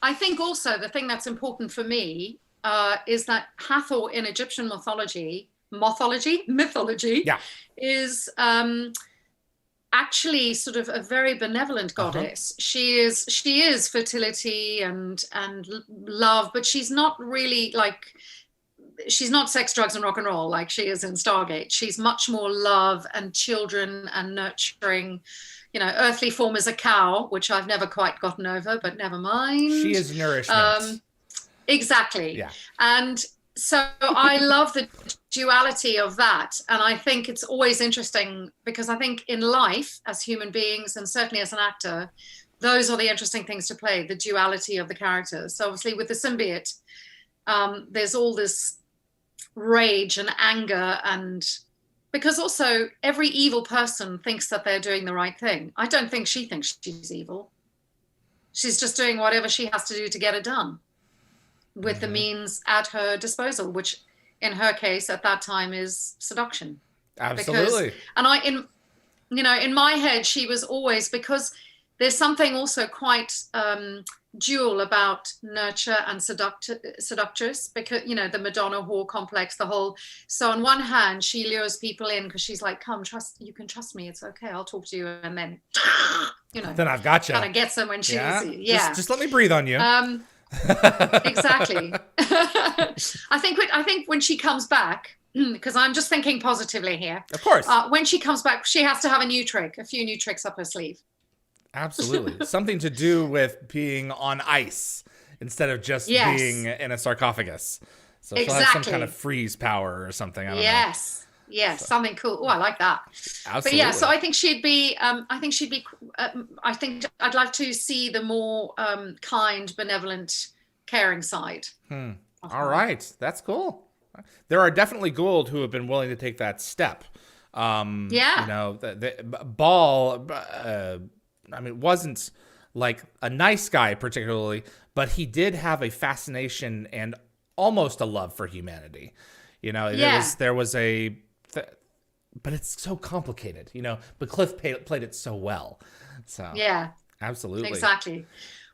[SPEAKER 2] I think also the thing that's important for me is that Hathor in Egyptian mythology is actually sort of a very benevolent goddess. She is fertility and love, but she's not really she's not sex, drugs, and rock and roll like she is in Stargate. She's much more love and children and nurturing. Earthly form is a cow, which I've never quite gotten over, but never mind.
[SPEAKER 1] She is nourishment.
[SPEAKER 2] Exactly.
[SPEAKER 1] Yeah.
[SPEAKER 2] And so I love the duality of that. And I think it's always interesting because I think in life as human beings, and certainly as an actor, those are the interesting things to play, the duality of the characters. So obviously with the symbiote, there's all this rage and anger, and because also every evil person thinks that they're doing the right thing. I don't think she thinks she's evil. She's just doing whatever she has to do to get it done with the means at her disposal, which in her case at that time is seduction.
[SPEAKER 1] Absolutely.
[SPEAKER 2] In my head, she was always, because there's something also quite dual about nurture and seductress, because, the Madonna whore complex, so on one hand, she lures people in because she's like, come, you can trust me. It's okay. I'll talk to you. And then,
[SPEAKER 1] then I've got you.
[SPEAKER 2] Kind of gets them when she's,
[SPEAKER 1] Just let me breathe on you.
[SPEAKER 2] Exactly. I think when she comes back, because I'm just thinking positively here.
[SPEAKER 1] Of course.
[SPEAKER 2] When she comes back, she has to have a few new tricks up her sleeve.
[SPEAKER 1] Absolutely. Something to do with being on ice instead of just being in a sarcophagus. So she'll have some kind of freeze power or something. I don't know.
[SPEAKER 2] Yes, something cool. Oh, I like that.
[SPEAKER 1] Absolutely.
[SPEAKER 2] But so I think I think I'd like to see the more kind, benevolent, caring side.
[SPEAKER 1] All right. That's cool. There are definitely Goa'uld who have been willing to take that step. The Ball, wasn't like a nice guy particularly, but he did have a fascination and almost a love for humanity. There was but it's so complicated, but Cliff played it so well. So
[SPEAKER 2] yeah,
[SPEAKER 1] absolutely.
[SPEAKER 2] Exactly.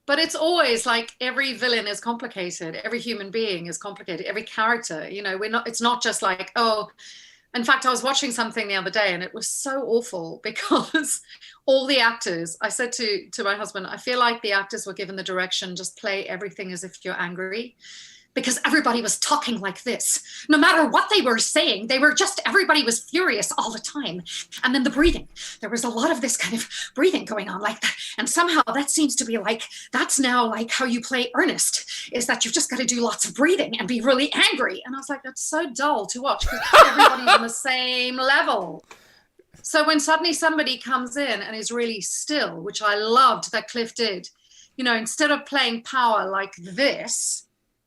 [SPEAKER 2] But it's always like every villain is complicated. Every human being is complicated. Every character, it's not just like, oh, in fact, I was watching something the other day and it was so awful because all the actors, I said to my husband, I feel like the actors were given the direction, just play everything as if you're angry, because everybody was talking like this. No matter what they were saying, everybody was furious all the time. And then the breathing, there was a lot of this kind of breathing going on like that. And somehow that seems to be like, that's now like how you play earnest, is that you've just got to do lots of breathing and be really angry. And I was like, that's so dull to watch because everybody's on the same level. So when suddenly somebody comes in and is really still, which I loved that Cliff did, instead of playing power like this,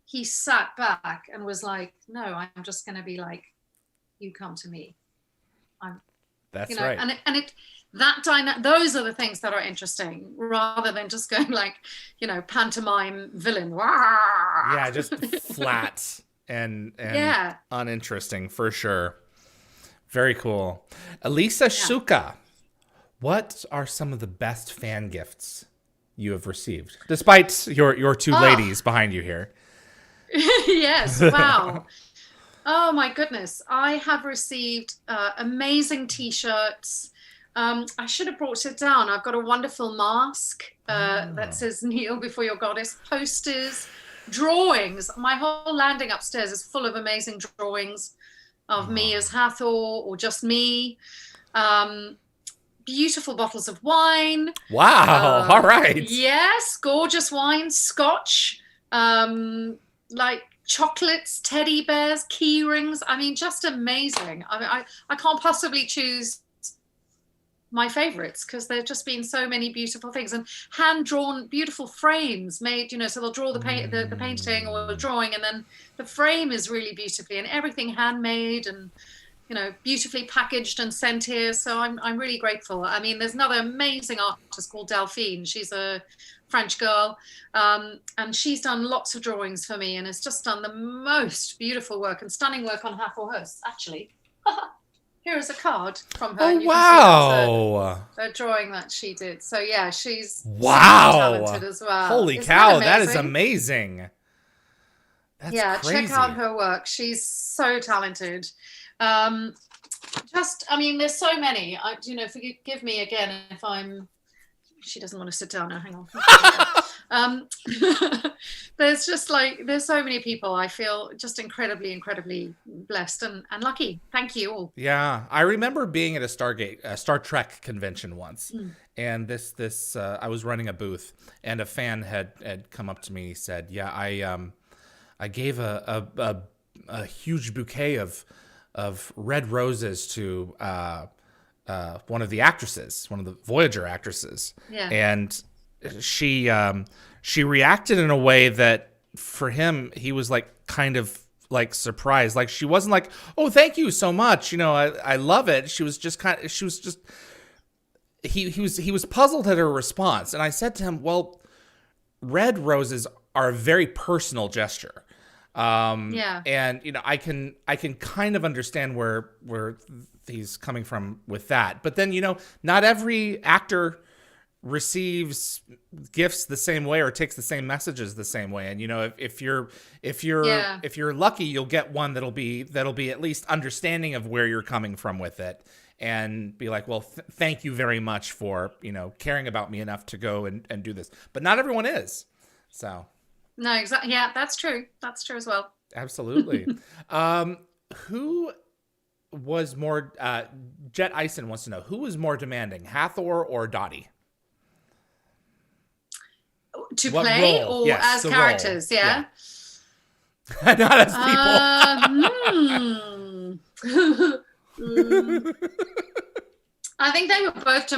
[SPEAKER 2] he sat back and was like, no, I'm just going to be like, you come to me.
[SPEAKER 1] That's right.
[SPEAKER 2] Those are the things that are interesting rather than just going like, pantomime villain.
[SPEAKER 1] Yeah, just flat and uninteresting for sure. Very cool. Elisa Shuka, what are some of the best fan gifts you have received? Despite your two ladies behind you here.
[SPEAKER 2] Yes, wow. Oh my goodness. I have received amazing t-shirts. I should have brought it down. I've got a wonderful mask that says kneel before your goddess, posters, drawings. My whole landing upstairs is full of amazing drawings of me as Hathor or just me. Beautiful bottles of wine.
[SPEAKER 1] Wow. All right.
[SPEAKER 2] Yes, gorgeous wine, scotch, like chocolates, teddy bears, key rings. I mean, just amazing. I can't possibly choose my favorites because there've just been so many beautiful things, and hand-drawn beautiful frames made, so they'll draw the painting or the drawing, and then the frame is really beautifully, and everything handmade and beautifully packaged and sent here. So I'm really grateful. I mean, there's another amazing artist called Delphine. She's a French girl, and she's done lots of drawings for me and has just done the most beautiful work and stunning work on Hathor Hosts, actually. Here is a card from her.
[SPEAKER 1] Oh,
[SPEAKER 2] you
[SPEAKER 1] wow.
[SPEAKER 2] can see a drawing that she did. So yeah, she's super talented as well.
[SPEAKER 1] Holy cow, that is amazing. That's crazy.
[SPEAKER 2] Check out her work. She's so talented. There's so many. Forgive me again if I'm. She doesn't want to sit down now. Hang on. There's so many people. I feel just incredibly blessed and lucky. Thank you all.
[SPEAKER 1] Yeah, I remember being at a Star Trek convention once, and this I was running a booth, and a fan had come up to me and said, "Yeah, I gave a huge bouquet of red roses to one of the actresses, one of the Voyager actresses."
[SPEAKER 2] Yeah.
[SPEAKER 1] And she reacted in a way that for him, he was like kind of like surprised. Like she wasn't like, oh, thank you so much. I love it. She was just he was puzzled at her response. And I said to him, well, red roses are a very personal gesture. And I can kind of understand where he's coming from with that. But then, not every actor receives gifts the same way or takes the same messages the same way. And if you're lucky, you'll get one that'll be at least understanding of where you're coming from with it, and be like, well, thank you very much for caring about me enough to go and do this. But not everyone is. So
[SPEAKER 2] no, exactly. Yeah, that's true as well.
[SPEAKER 1] Absolutely. Who was more Jet Ison wants to know, who was more demanding, Hathor or Dotty?
[SPEAKER 2] To play role? Or yes, as characters, role. Yeah.
[SPEAKER 1] Not as people.
[SPEAKER 2] I think they were both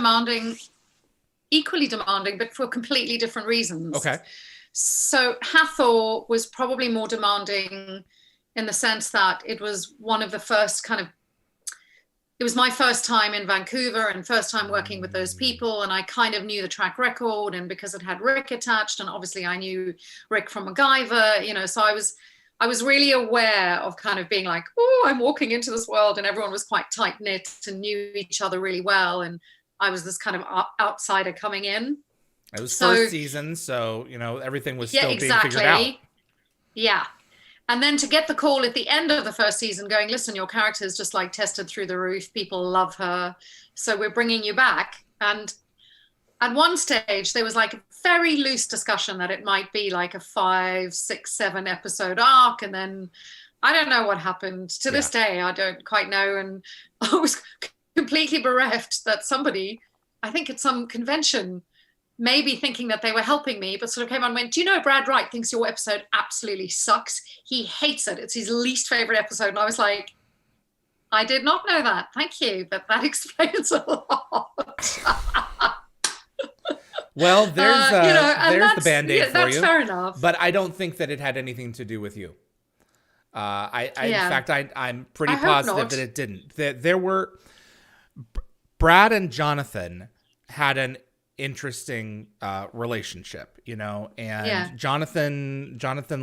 [SPEAKER 2] equally demanding, but for completely different reasons.
[SPEAKER 1] Okay.
[SPEAKER 2] So Hathor was probably more demanding in the sense that it was one of the first it was my first time in Vancouver and first time working with those people. And I kind of knew the track record, and because it had Rick attached, and obviously I knew Rick from MacGyver, so I was really aware of kind of being like, oh, I'm walking into this world, and everyone was quite tight knit and knew each other really well. And I was this kind of outsider coming in.
[SPEAKER 1] It was first season, so, everything was still being figured out.
[SPEAKER 2] Yeah. And then to get the call at the end of the first season going, listen, your character's just like tested through the roof. People love her. So we're bringing you back. And at one stage, there was like a very loose discussion that it might be like a 5, 6, 7 episode arc. And then I don't know what happened. To this day, I don't quite know. And I was completely bereft that somebody, I think at some convention, maybe thinking that they were helping me, but sort of came on and went, do you know Brad Wright thinks your episode absolutely sucks? He hates it. It's his least favorite episode. And I was like, I did not know that. Thank you. But that explains a lot.
[SPEAKER 1] Well, there's the Band-Aid for
[SPEAKER 2] that's
[SPEAKER 1] you.
[SPEAKER 2] Fair enough.
[SPEAKER 1] But I don't think that it had anything to do with you. In fact, I'm pretty positive that it didn't. There were Brad and Jonathan had an interesting relationship, and Jonathan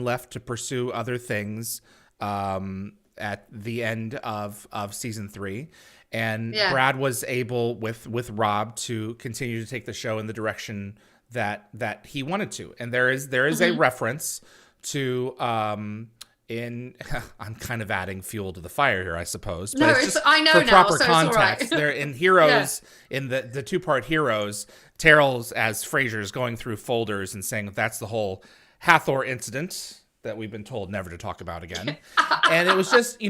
[SPEAKER 1] left to pursue other things at the end of season 3, and Brad was able with Rob to continue to take the show in the direction that he wanted to. And there is a reference to I'm kind of adding fuel to the fire here, I suppose. But
[SPEAKER 2] no, I know for now, proper so context.
[SPEAKER 1] It's all right. They're in Heroes, in the 2-part Heroes, Terrell's as Frasier's going through folders and saying that's the whole Hathor incident that we've been told never to talk about again. And it was just,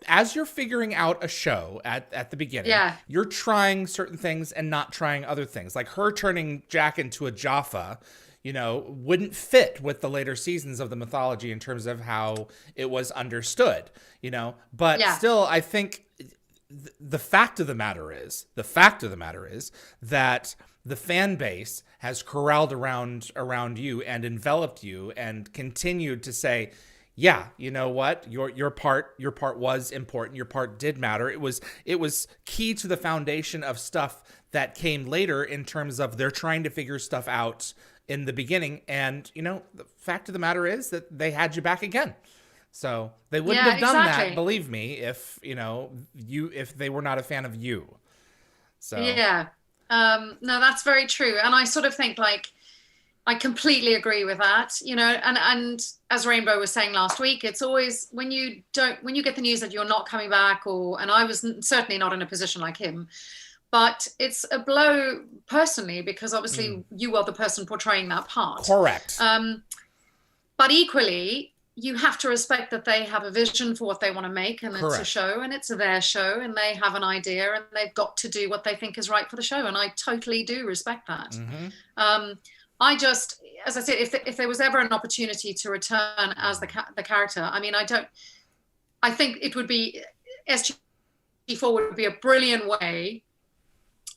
[SPEAKER 1] as you're figuring out a show at the beginning, you're trying certain things and not trying other things. Like her turning Jack into a Jaffa, wouldn't fit with the later seasons of the mythology in terms of how it was understood, but still, I think the fact of the matter is that the fan base has corralled around you and enveloped you and continued to say, yeah, you know what? Your part was important. Your part did matter. It was key to the foundation of stuff that came later in terms of they're trying to figure stuff out in the beginning. And, the fact of the matter is that they had you back again. So they wouldn't have done that, believe me, if they were not a fan of you. So
[SPEAKER 2] no, that's very true. And I sort of think I completely agree with that, and as Rainbow was saying last week, it's always when you get the news that you're not coming back, and I was certainly not in a position like him, but it's a blow personally, because obviously you are the person portraying that part.
[SPEAKER 1] Correct.
[SPEAKER 2] But equally, you have to respect that they have a vision for what they want to make, and Correct. It's a show, and it's their show, and they have an idea, and they've got to do what they think is right for the show, and I totally do respect that. Mm-hmm. I just, as I said, if there was ever an opportunity to return as the character, I think it would be, SG-4 would be a brilliant way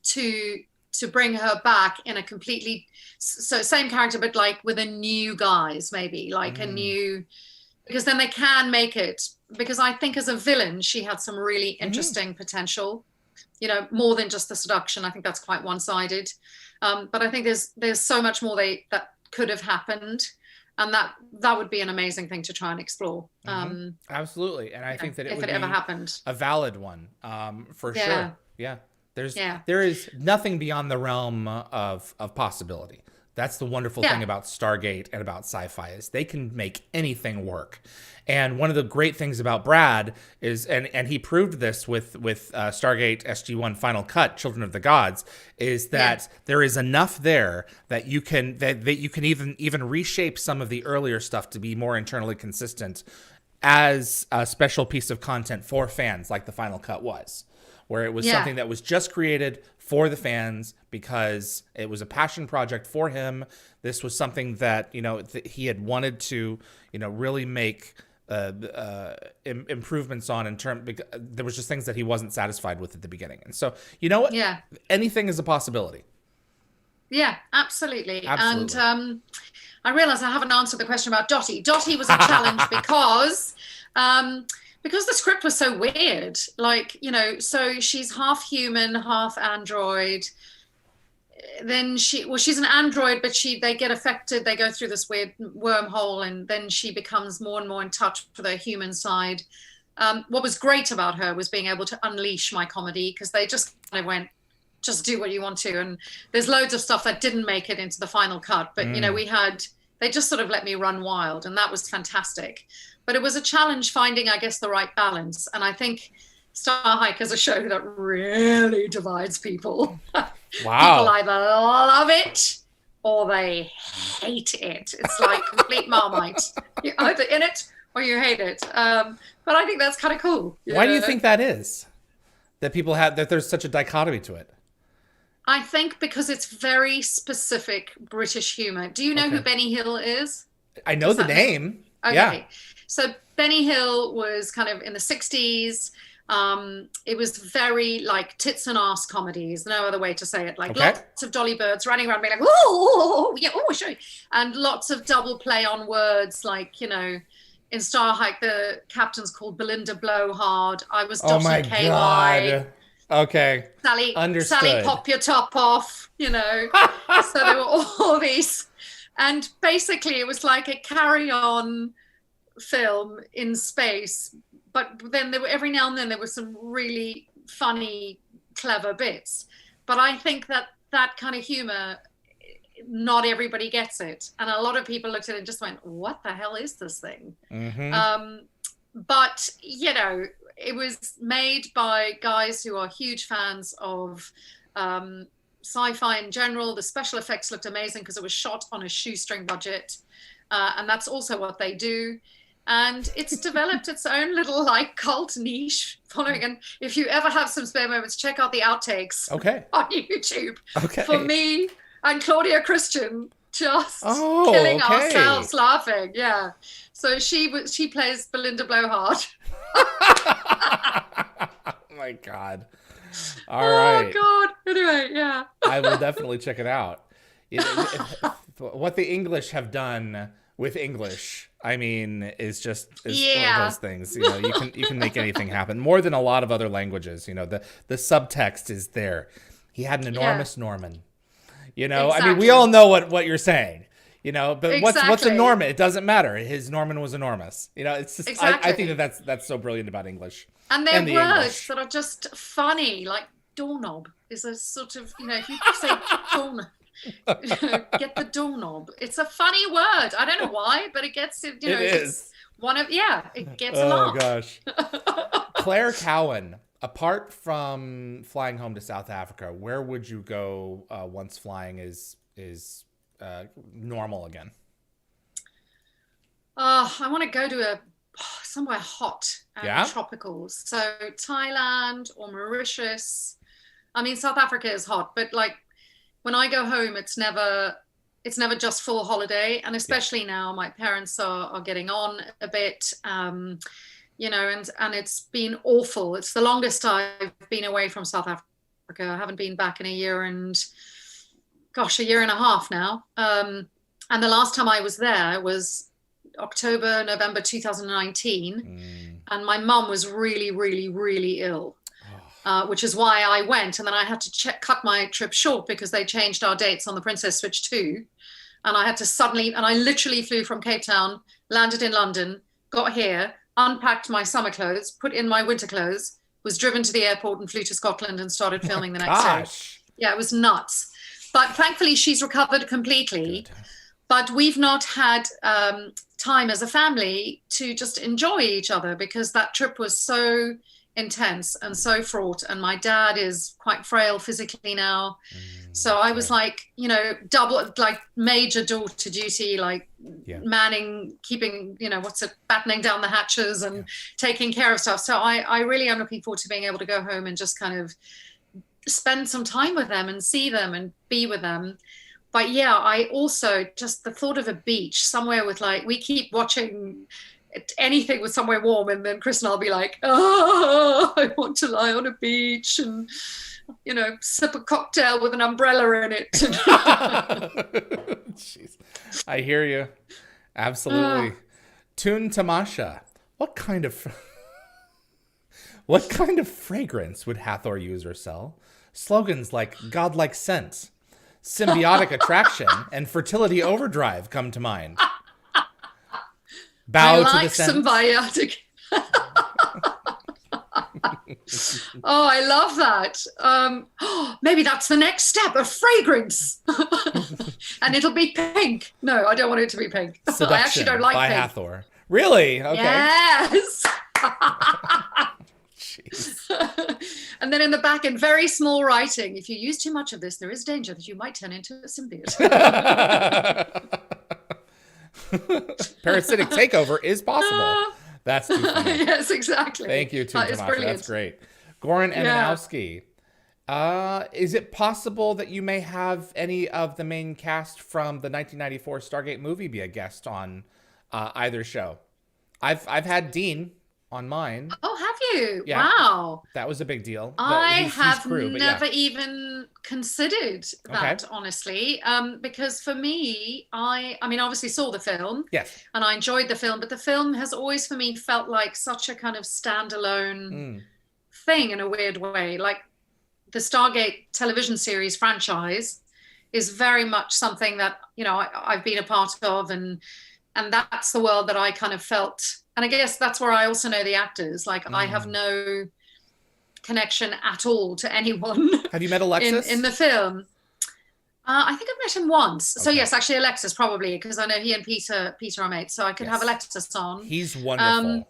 [SPEAKER 2] to to bring her back in a completely, so same character, but like with a new guise, maybe like a new, because then they can make it, because I think as a villain, she had some really interesting potential, you know, more than just the seduction. I think that's quite one-sided. But I think there's so much more that could have happened. And that would be an amazing thing to try and explore.
[SPEAKER 1] Absolutely. And I think that it would be
[SPEAKER 2] ever happened.
[SPEAKER 1] a valid one, for sure. Yeah. There is nothing beyond the realm of possibility. That's the wonderful thing about Stargate and about sci-fi, is they can make anything work. And one of the great things about Brad is, and he proved this with Stargate SG-1 Final Cut, Children of the Gods, is that there is enough there that you can even reshape some of the earlier stuff to be more internally consistent as a special piece of content for fans, like the Final Cut was, where it was something that was just created for the fans because it was a passion project for him. This was something that, you know, he had wanted to, you know, really make improvements on, in terms, because there was just things that he wasn't satisfied with at the beginning. And so, you know what? Yeah. Anything is a possibility. Yeah, absolutely. And I realize I haven't answered the question about Dotty. Dotty was a challenge because the script was so weird. Like, you know, so she's half human, half android. Then she's an android, but they get affected. They go through this weird wormhole, and then she becomes more and more in touch with her human side. What was great about her was being able to unleash my comedy, because they just kind of went, just do what you want to. And there's loads of stuff that didn't make it into the final cut, but you know, they just sort of let me run wild, and that was fantastic. But it was a challenge finding, I guess, the right balance. And I think Star Hike is a show that really divides people. Wow. People either love it or they hate it. It's like complete Marmite. You're either in it or you hate it. But I think that's kind of cool. Why do you think that is? That people have, that there's such a dichotomy to it?
[SPEAKER 2] I think because it's very specific British humor. Do you know who Benny Hill is?
[SPEAKER 1] I know the name.
[SPEAKER 2] Okay.
[SPEAKER 1] Yeah.
[SPEAKER 2] So Benny Hill was kind of in the 60s. It was very like tits and ass comedies, no other way to say it. Like lots of dolly birds running around being like, oh, yeah, oh, show you. And lots of double play on words, like, you know, in Star Hike, the captain's called Belinda Blowhard. I was Dotty KY. God.
[SPEAKER 1] Okay.
[SPEAKER 2] Sally,
[SPEAKER 1] Understood.
[SPEAKER 2] Sally, pop your top off, you know. So there were all these. And basically it was like a carry-on film in space. But then there were, every now and then there were some really funny, clever bits. But I think that kind of humor, not everybody gets it. And a lot of people looked at it and just went, what the hell is this thing? But, you know, it was made by guys who are huge fans of sci-fi in general. The special effects looked amazing because it was shot on a shoestring budget. And that's also what they do. And it's developed its own little like cult niche following. And if you ever have some spare moments, check out the outtakes on YouTube. For me and Claudia Christian just killing ourselves laughing. Yeah. So she plays Belinda Blowhard.
[SPEAKER 1] Oh my God. All right.
[SPEAKER 2] Oh God. Anyway, yeah.
[SPEAKER 1] I will definitely check it out. You know, what the English have done with English, I mean, is one of those things. You know, you can make anything happen more than a lot of other languages. You know, the subtext is there. He had an enormous Norman. You know, I mean, we all know what you're saying. You know, but what's a Norman? It doesn't matter. His Norman was enormous. You know, it's just I think that's so brilliant about English.
[SPEAKER 2] And they're words that are just funny, like doorknob is a sort of, you know, if you say doorknob. Get the doorknob. It's a funny word. I don't know why, but it gets, you know, it's one of, it gets a laugh. Oh gosh.
[SPEAKER 1] Claire Cowan, apart from flying home to South Africa, where would you go once flying is normal again?
[SPEAKER 2] I want to go to somewhere hot and tropical. So Thailand or Mauritius. I mean, South Africa is hot, but like, when I go home, it's never just full holiday. And especially now my parents are getting on a bit, you know, and it's been awful. It's the longest I've been away from South Africa. I haven't been back in a year and a half now. And the last time I was there was November 2019. And my mum was really, really, really ill, which is why I went. And then I had to cut my trip short because they changed our dates on the Princess Switch 2. And I had to and I literally flew from Cape Town, landed in London, got here, unpacked my summer clothes, put in my winter clothes, was driven to the airport and flew to Scotland and started filming the next day. Yeah, it was nuts. But thankfully she's recovered completely. Good. But we've not had time as a family to just enjoy each other because that trip was so intense and so fraught. And my dad is quite frail physically now. So I was like, double, like major daughter duty, like manning, keeping, battening down the hatches and taking care of stuff. So I really am looking forward to being able to go home and just kind of spend some time with them and see them and be with them. But yeah, I also just the thought of a beach somewhere with we keep watching anything with somewhere warm, and then Chris and I'll be like, oh, I want to lie on a beach and, sip a cocktail with an umbrella in it.
[SPEAKER 1] Jeez. I hear you. Absolutely. Tune Tamasha. What kind of fragrance would Hathor use or sell? Slogans like godlike scent, symbiotic attraction, and fertility overdrive come to mind. Bow to the scent.
[SPEAKER 2] Symbiotic. Oh, I love that. Maybe that's the next step, a fragrance. And it'll be pink. No, I don't want it to be pink.
[SPEAKER 1] Seduction
[SPEAKER 2] I actually don't like
[SPEAKER 1] by
[SPEAKER 2] pink.
[SPEAKER 1] Hathor. Really? Okay.
[SPEAKER 2] Yes.
[SPEAKER 1] Jeez.
[SPEAKER 2] And then in the back, in very small writing, if you use too much of this, there is danger that you might turn into a symbiote.
[SPEAKER 1] Parasitic takeover is possible. That's too funny.
[SPEAKER 2] Yes, exactly.
[SPEAKER 1] Thank you, Tune Tamasha. That's great. Goran Ananowski. Is it possible that you may have any of the main cast from the 1994 Stargate movie be a guest on either show? I've had Dean on mine.
[SPEAKER 2] Oh, have you?
[SPEAKER 1] Yeah.
[SPEAKER 2] Wow.
[SPEAKER 1] That was a big deal.
[SPEAKER 2] I have never even considered that, honestly, because for me, I mean, obviously saw the film.
[SPEAKER 1] Yes.
[SPEAKER 2] And I enjoyed the film, but the film has always, for me, felt like such a kind of standalone thing in a weird way. Like the Stargate television series franchise is very much something that, I've been a part of, and that's the world that I kind of felt. And I guess that's where I also know the actors. Like I have no connection at all to anyone.
[SPEAKER 1] Have you met Alexis?
[SPEAKER 2] in the film? I think I've met him once. Okay. So yes, actually Alexis probably, because I know he and Peter are mates. So I could have Alexis on.
[SPEAKER 1] He's wonderful.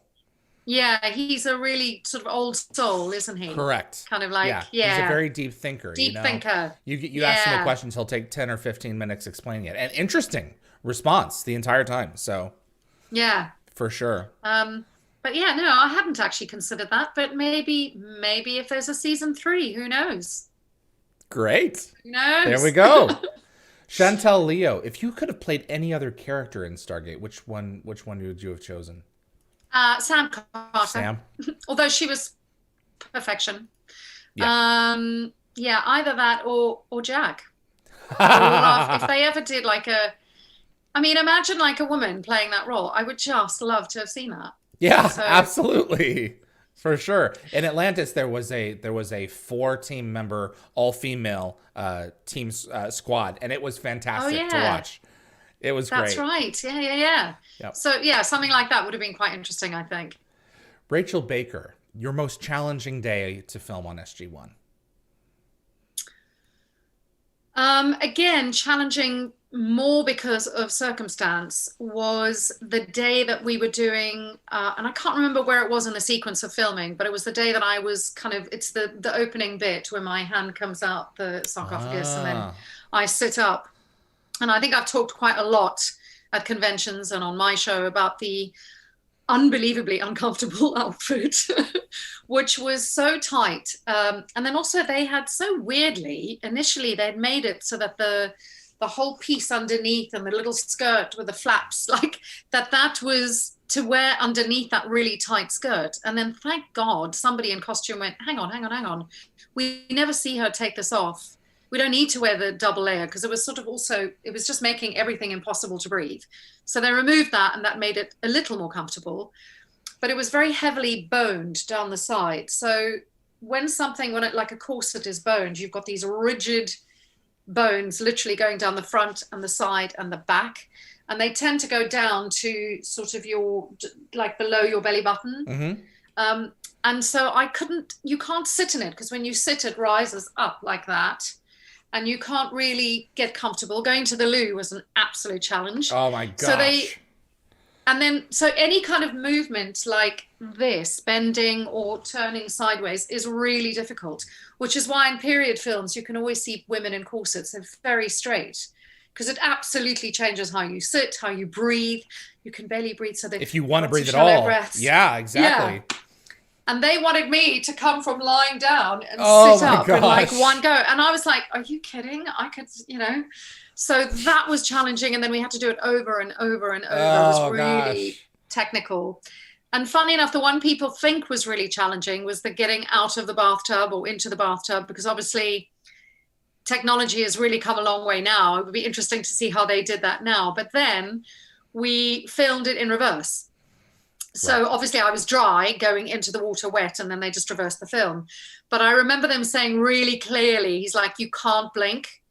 [SPEAKER 2] Yeah, he's a really sort of old soul, isn't he?
[SPEAKER 1] Correct.
[SPEAKER 2] Kind of like,
[SPEAKER 1] He's a very deep thinker.
[SPEAKER 2] Thinker.
[SPEAKER 1] You ask him a question, he'll take 10 or 15 minutes explaining it. And interesting response the entire time. So
[SPEAKER 2] yeah.
[SPEAKER 1] For sure.
[SPEAKER 2] But yeah, no, I hadn't actually considered that. But maybe if there's a season 3, who knows?
[SPEAKER 1] Great.
[SPEAKER 2] Who knows?
[SPEAKER 1] There we go. Chantel Leo, if you could have played any other character in Stargate, which one would you have chosen?
[SPEAKER 2] Sam Carter.
[SPEAKER 1] Sam.
[SPEAKER 2] Although she was perfection.
[SPEAKER 1] Yeah.
[SPEAKER 2] Either that or Jack. If they ever did imagine like a woman playing that role. I would just love to have seen that.
[SPEAKER 1] Yeah, absolutely. For sure. In Atlantis, there was a 4-team member, all-female team squad, and it was fantastic to watch. It was great.
[SPEAKER 2] That's right. Yeah. Yep. So yeah, something like that would have been quite interesting, I think.
[SPEAKER 1] Rachel Baker, your most challenging day to film on SG-1?
[SPEAKER 2] Again, challenging more because of circumstance was the day that we were doing, and I can't remember where it was in the sequence of filming, but it was the day that I was it's the opening bit where my hand comes out the sarcophagus and then I sit up. And I think I've talked quite a lot at conventions and on my show about the unbelievably uncomfortable outfit, which was so tight. And then also they had so weirdly, initially they'd made it so that the the whole piece underneath and the little skirt with the flaps, like that was to wear underneath that really tight skirt. And then thank God somebody in costume went, hang on. We never see her take this off. We don't need to wear the double layer, because it was sort of also, it was just making everything impossible to breathe. So they removed that, and that made it a little more comfortable. But it was very heavily boned down the side. So when it like a corset is boned, you've got these rigid bones literally going down the front and the side and the back. And they tend to go down to sort of like below your belly button.
[SPEAKER 1] Mm-hmm.
[SPEAKER 2] And so you can't sit in it, because when you sit, it rises up like that. And you can't really get comfortable. Going to the loo was an absolute challenge.
[SPEAKER 1] Oh my gosh.
[SPEAKER 2] So any kind of movement like this, bending or turning sideways, is really difficult, which is why in period films, you can always see women in corsets. They're very straight, because it absolutely changes how you sit, how you breathe. You can barely breathe. So if you want to breathe at all. Breaths.
[SPEAKER 1] Yeah, exactly. Yeah.
[SPEAKER 2] And they wanted me to come from lying down and sit up in like one go. And I was like, are you kidding? I could, So that was challenging. And then we had to do it over and over and over. It was really technical. And funny enough, the one people think was really challenging was the getting out of the bathtub or into the bathtub, because obviously technology has really come a long way now. It would be interesting to see how they did that now. But then we filmed it in reverse. So obviously I was dry going into the water wet, and then they just reversed the film. But I remember them saying really clearly, he's like, you can't blink.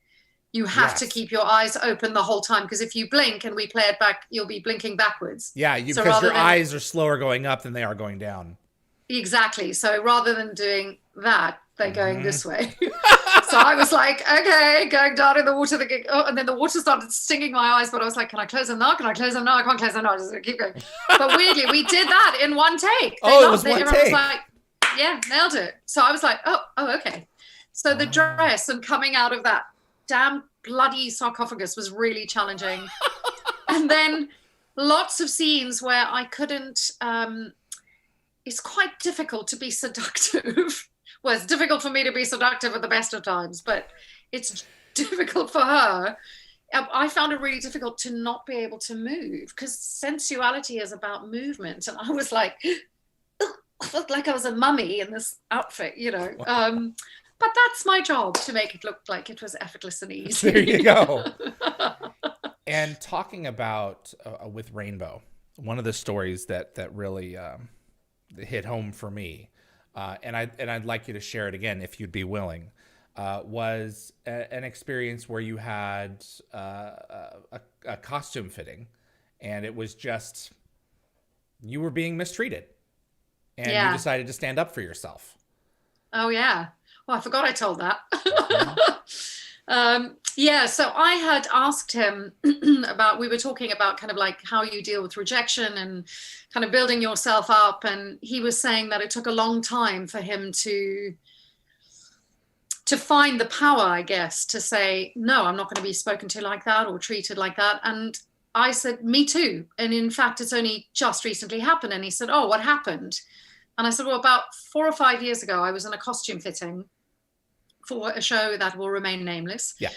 [SPEAKER 2] You have to keep your eyes open the whole time, because if you blink and we play it back, you'll be blinking backwards.
[SPEAKER 1] Yeah, because your eyes are slower going up than they are going down.
[SPEAKER 2] Exactly. So rather than doing that, they're going this way. So I was like, okay, going down in the water. And then the water started stinging my eyes, but I was like, can I close them now? Can I close them now? I can't close them now. I'm just going to keep going. But weirdly, we did that in one take.
[SPEAKER 1] It was one take.
[SPEAKER 2] Everyone was like, yeah, nailed it. So I was like, oh, okay. So the dress and coming out of that damn bloody sarcophagus was really challenging. And then lots of scenes where I couldn't, it's quite difficult to be seductive. Well, it's difficult for me to be seductive at the best of times, but it's difficult for her. I found it really difficult to not be able to move, because sensuality is about movement. And I was like, I felt like I was a mummy in this outfit, But that's my job, to make it look like it was effortless and easy.
[SPEAKER 1] There you go. And talking about with Rainbow, one of the stories that really hit home for me, and I'd like you to share it again if you'd be willing, was an experience where you had a costume fitting, and it was just, you were being mistreated, and you decided to stand up for yourself.
[SPEAKER 2] Oh yeah. Well, I forgot I told that. So I had asked him we were talking about kind of like how you deal with rejection and kind of building yourself up. And he was saying that it took a long time for him to find the power, I guess, to say, no, I'm not going to be spoken to like that or treated like that. And I said, me too. And in fact, it's only just recently happened. And he said, oh, what happened? And I said, well, about 4 or 5 years ago, I was in a costume fitting for a show that will remain nameless.
[SPEAKER 1] Yeah.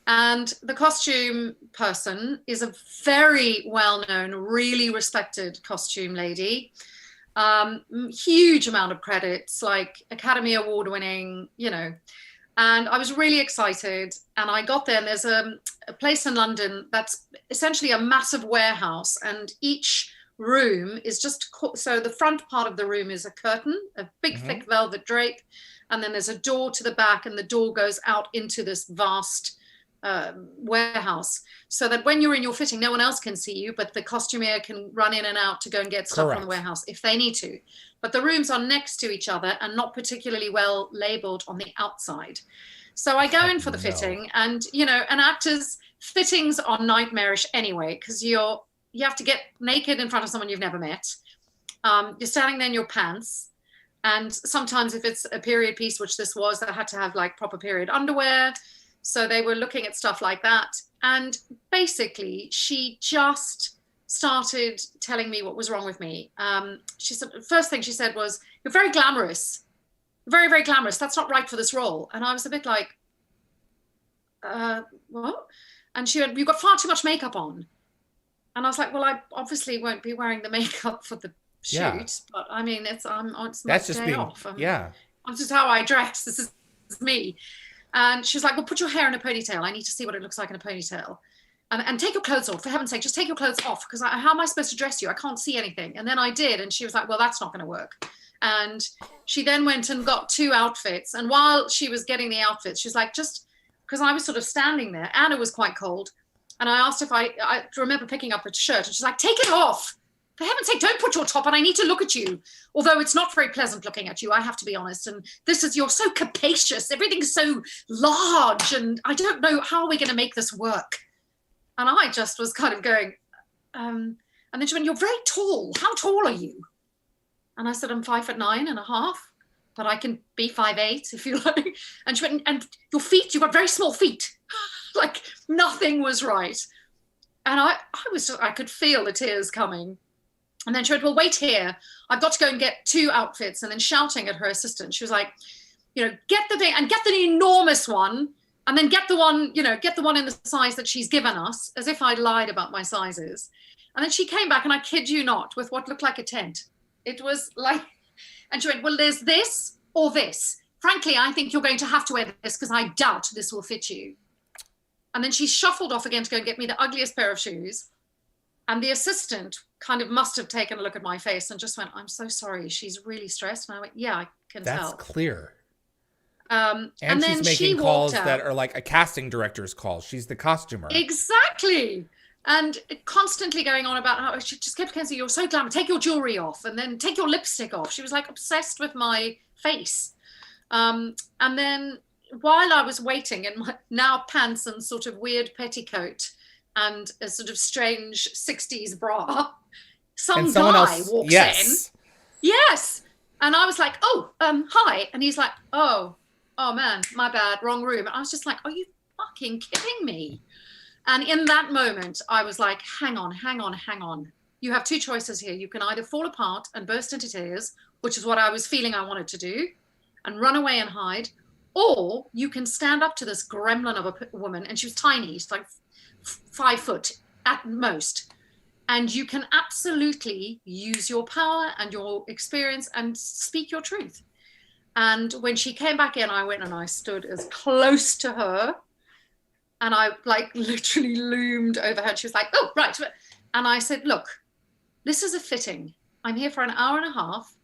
[SPEAKER 2] And the costume person is a very well-known, really respected costume lady. Huge amount of credits, like Academy Award winning, And I was really excited. And I got there, and there's a place in London that's essentially a massive warehouse. And each room is so the front part of the room is a curtain, a big, thick velvet drape. And then there's a door to the back, and the door goes out into this vast warehouse, so that when you're in your fitting, no one else can see you, but the costumier can run in and out to go and get stuff from the warehouse if they need to. But the rooms are next to each other and not particularly well labeled on the outside. So I go in for the fitting, and an actor's fittings are nightmarish anyway, because you have to get naked in front of someone you've never met. You're standing there in your pants. And sometimes if it's a period piece, which this was, I had to have like proper period underwear. So they were looking at stuff like that. And basically, she just started telling me what was wrong with me. She said, the first thing she said was, you're very glamorous, very, very glamorous. That's not right for this role. And I was a bit like, what? And she went, you've got far too much makeup on. And I was like, well, I obviously won't be wearing the makeup for the shoot,
[SPEAKER 1] Yeah.
[SPEAKER 2] but I mean, it's my
[SPEAKER 1] That's just
[SPEAKER 2] day
[SPEAKER 1] being,
[SPEAKER 2] off.
[SPEAKER 1] yeah.
[SPEAKER 2] This is how I dress. This is me. And she was like, well, put your hair in a ponytail. I need to see what it looks like in a ponytail. And take your clothes off. For heaven's sake, just take your clothes off. Because how am I supposed to dress you? I can't see anything. And then I did. And she was like, well, that's not going to work. And she then went and got 2 outfits. And while she was getting the outfits, she was like, just because I was sort of standing there and it was quite cold. And I asked if I remember picking up a shirt. And she's like, take it off. For heaven's sake, don't put your top on. I need to look at you. Although it's not very pleasant looking at you, I have to be honest. And you're so capacious. Everything's so large. And I don't know, how are we going to make this work? And I just was kind of going, and then she went, you're very tall. How tall are you? And I said, I'm 5'9.5", but I can be 5'8" if you like. And she went, and your feet, you've got very small feet. Like nothing was right. And I could feel the tears coming. And then she went, well, wait here. I've got to go and get 2 outfits. And then shouting at her assistant, she was like, get the thing and get the enormous one. And then get the one in the size that she's given us, as if I'd lied about my sizes. And then she came back, and I kid you not, with what looked like a tent. It was like, and she went, well, there's this or this. Frankly, I think you're going to have to wear this because I doubt this will fit you. And then she shuffled off again to go and get me the ugliest pair of shoes. And the assistant kind of must have taken a look at my face and just went, I'm so sorry. She's really stressed. And I went, yeah, I can tell.
[SPEAKER 1] That's clear.
[SPEAKER 2] And
[SPEAKER 1] she's
[SPEAKER 2] then
[SPEAKER 1] making calls that are like a casting director's call. She's the costumer.
[SPEAKER 2] Exactly. And constantly going on about how she just kept saying, you're so glamorous, take your jewelry off and then take your lipstick off. She was like obsessed with my face. And then while I was waiting in my now pants and sort of weird petticoat and a sort of strange 60s bra, some guy walks in. Yes. And I was like, oh, hi. And he's like, oh man, my bad, wrong room. And I was just like, are you fucking kidding me? And in that moment, I was like, hang on. You have 2 choices here. You can either fall apart and burst into tears, which is what I was feeling I wanted to do, and run away and hide, or you can stand up to this gremlin of a woman, and she was tiny, she's like 5 foot at most, and you can absolutely use your power and your experience and speak your truth. And when she came back in, I went and I stood as close to her, and I like literally loomed over her. And she was like, oh, right. And I said, look, this is a fitting. I'm here for an hour and a half.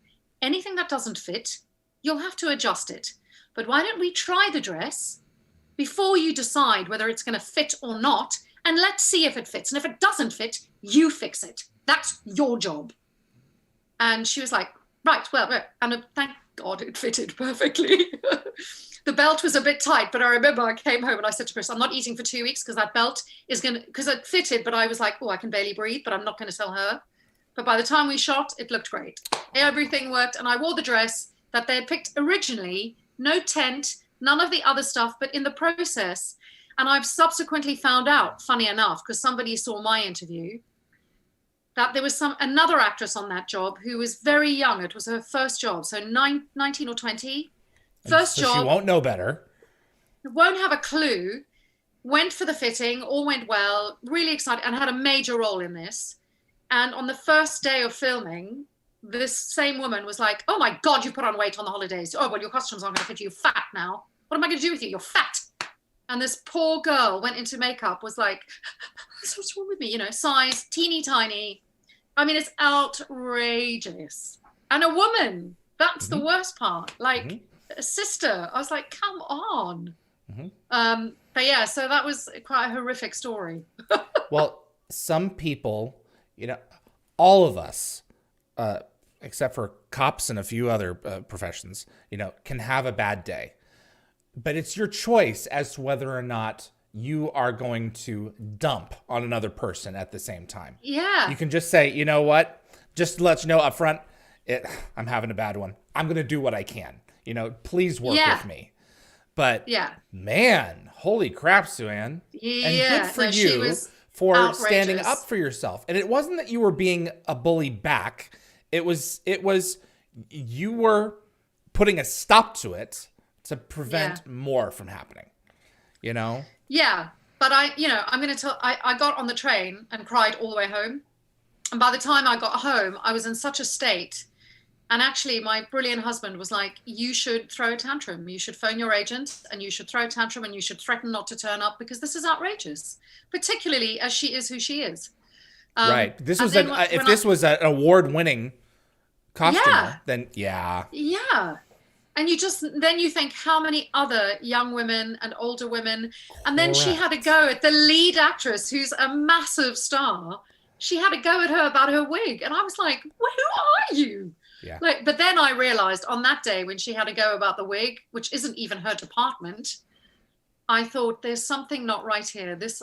[SPEAKER 2] Anything that doesn't fit, you'll have to adjust it. But why don't we try the dress before you decide whether it's going to fit or not? And let's see if it fits. And if it doesn't fit, you fix it. That's your job. And she was like, right, well, and thank God it fitted perfectly. The belt was a bit tight, but I remember I came home and I said to Chris, I'm not eating for 2 weeks because that belt is going to, because it fitted, but I was like, oh, I can barely breathe, but I'm not going to tell her. But by the time we shot, it looked great. Everything worked. And I wore the dress that they had picked originally, no tent, none of the other stuff, but in the process. And I've subsequently found out, funny enough, because somebody saw my interview, that there was another actress on that job who was very young. It was her first job. So 19 or 20. First job.
[SPEAKER 1] She won't know better.
[SPEAKER 2] Won't have a clue. Went for the fitting, all went well, really excited, and had a major role in this. And on the first day of filming, this same woman was like, oh my God, you put on weight on the holidays. Oh, well, your costumes aren't going to fit you. You're fat now. What am I going to do with you? You're fat. And this poor girl went into makeup, was like, what's wrong with me? Size, teeny tiny. I mean, it's outrageous. And a woman, that's the worst part. Like a sister. I was like, come on. But yeah, so that was quite a horrific story.
[SPEAKER 1] Well, some people, all of us, except for cops and a few other professions, can have a bad day. But it's your choice as to whether or not you are going to dump on another person at the same time.
[SPEAKER 2] Yeah.
[SPEAKER 1] You can just say, you know what? Just to let you know up front, I'm having a bad one. I'm going to do what I can. Please work with me. But man, holy crap, Suanne.
[SPEAKER 2] Yeah.
[SPEAKER 1] And good for you for outrageous. Standing up for yourself. And it wasn't that you were being a bully back. It was you were putting a stop to it to prevent more from happening. you know?
[SPEAKER 2] Yeah. But I'm going to tell, I got on the train and cried all the way home. And by the time I got home, I was in such a state. And actually, my brilliant husband was like, you should throw a tantrum. You should phone your agent and you should throw a tantrum and you should threaten not to turn up because this is outrageous, particularly as she is who she is.
[SPEAKER 1] Right. This was if this was an award-winning costumer, then yeah.
[SPEAKER 2] Yeah. And then you think how many other young women and older women. And then she had a go at the lead actress, who's a massive star. She had a go at her about her wig. And I was like, well, who are you?
[SPEAKER 1] Yeah.
[SPEAKER 2] But then I realized on that day when she had a go about the wig, which isn't even her department, I thought there's something not right here. This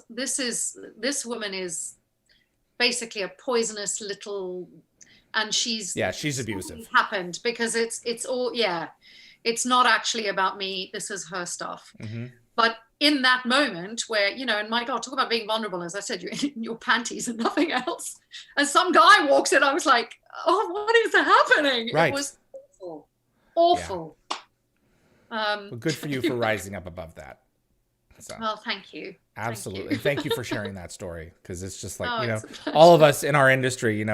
[SPEAKER 2] woman is basically a poisonous little, and she's
[SPEAKER 1] abusive.
[SPEAKER 2] Happened because it's all, it's not actually about me. This is her stuff.
[SPEAKER 1] Mm-hmm.
[SPEAKER 2] But in that moment where, and my God, talk about being vulnerable. As I said, you're in your panties and nothing else. And some guy walks in, I was like, oh, what is happening?
[SPEAKER 1] Right.
[SPEAKER 2] It was awful.
[SPEAKER 1] Yeah. Well, good for you for rising up above that. So.
[SPEAKER 2] Well, thank you.
[SPEAKER 1] Absolutely. Thank you for sharing that story. Because it's just like, all of us in our industry,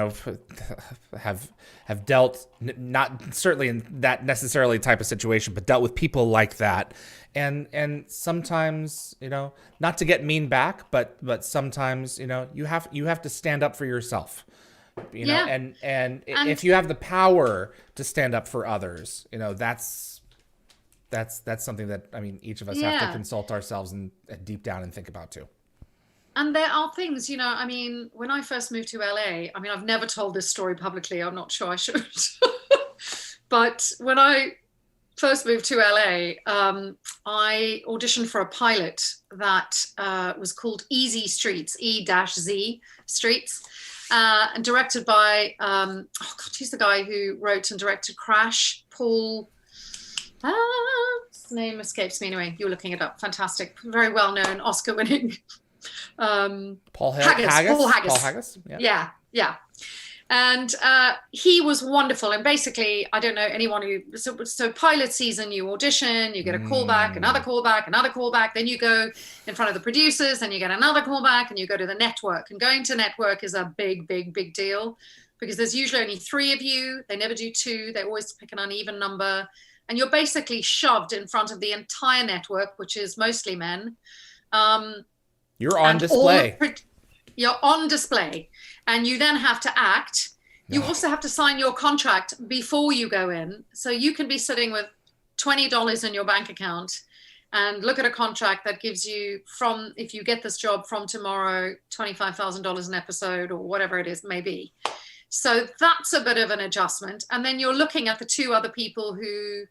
[SPEAKER 1] have dealt, not certainly in that necessarily type of situation, but dealt with people like that. And sometimes, not to get mean back, but sometimes, you have to stand up for yourself. And if you have the power to stand up for others, that's something that, each of us have to consult ourselves and deep down and think about too.
[SPEAKER 2] And there are things, when I first moved to LA, I've never told this story publicly. I'm not sure I should. But when I first moved to LA, I auditioned for a pilot that was called Easy Streets, E-Z Streets, and directed by, who's the guy who wrote and directed Crash? Paul. His name escapes me anyway. You're looking it up. Fantastic. Very well known, Oscar winning.
[SPEAKER 1] Paul Haggis.
[SPEAKER 2] Yeah. And he was wonderful. And basically, I don't know anyone who, so pilot season, you audition, you get a callback, another callback, then you go in front of the producers, and you get another callback, and you go to the network. And going to network is a big, big, big deal because there's usually only 3 of you. They never do 2. They always pick an uneven number. And you're basically shoved in front of the entire network, which is mostly men.
[SPEAKER 1] You're on display.
[SPEAKER 2] You're on display. And you then have to act. You also have to sign your contract before you go in. So you can be sitting with $20 in your bank account and look at a contract that gives you, from, if you get this job from tomorrow, $25,000 an episode or whatever it is, maybe. So that's a bit of an adjustment. And then you're looking at the 2 other people who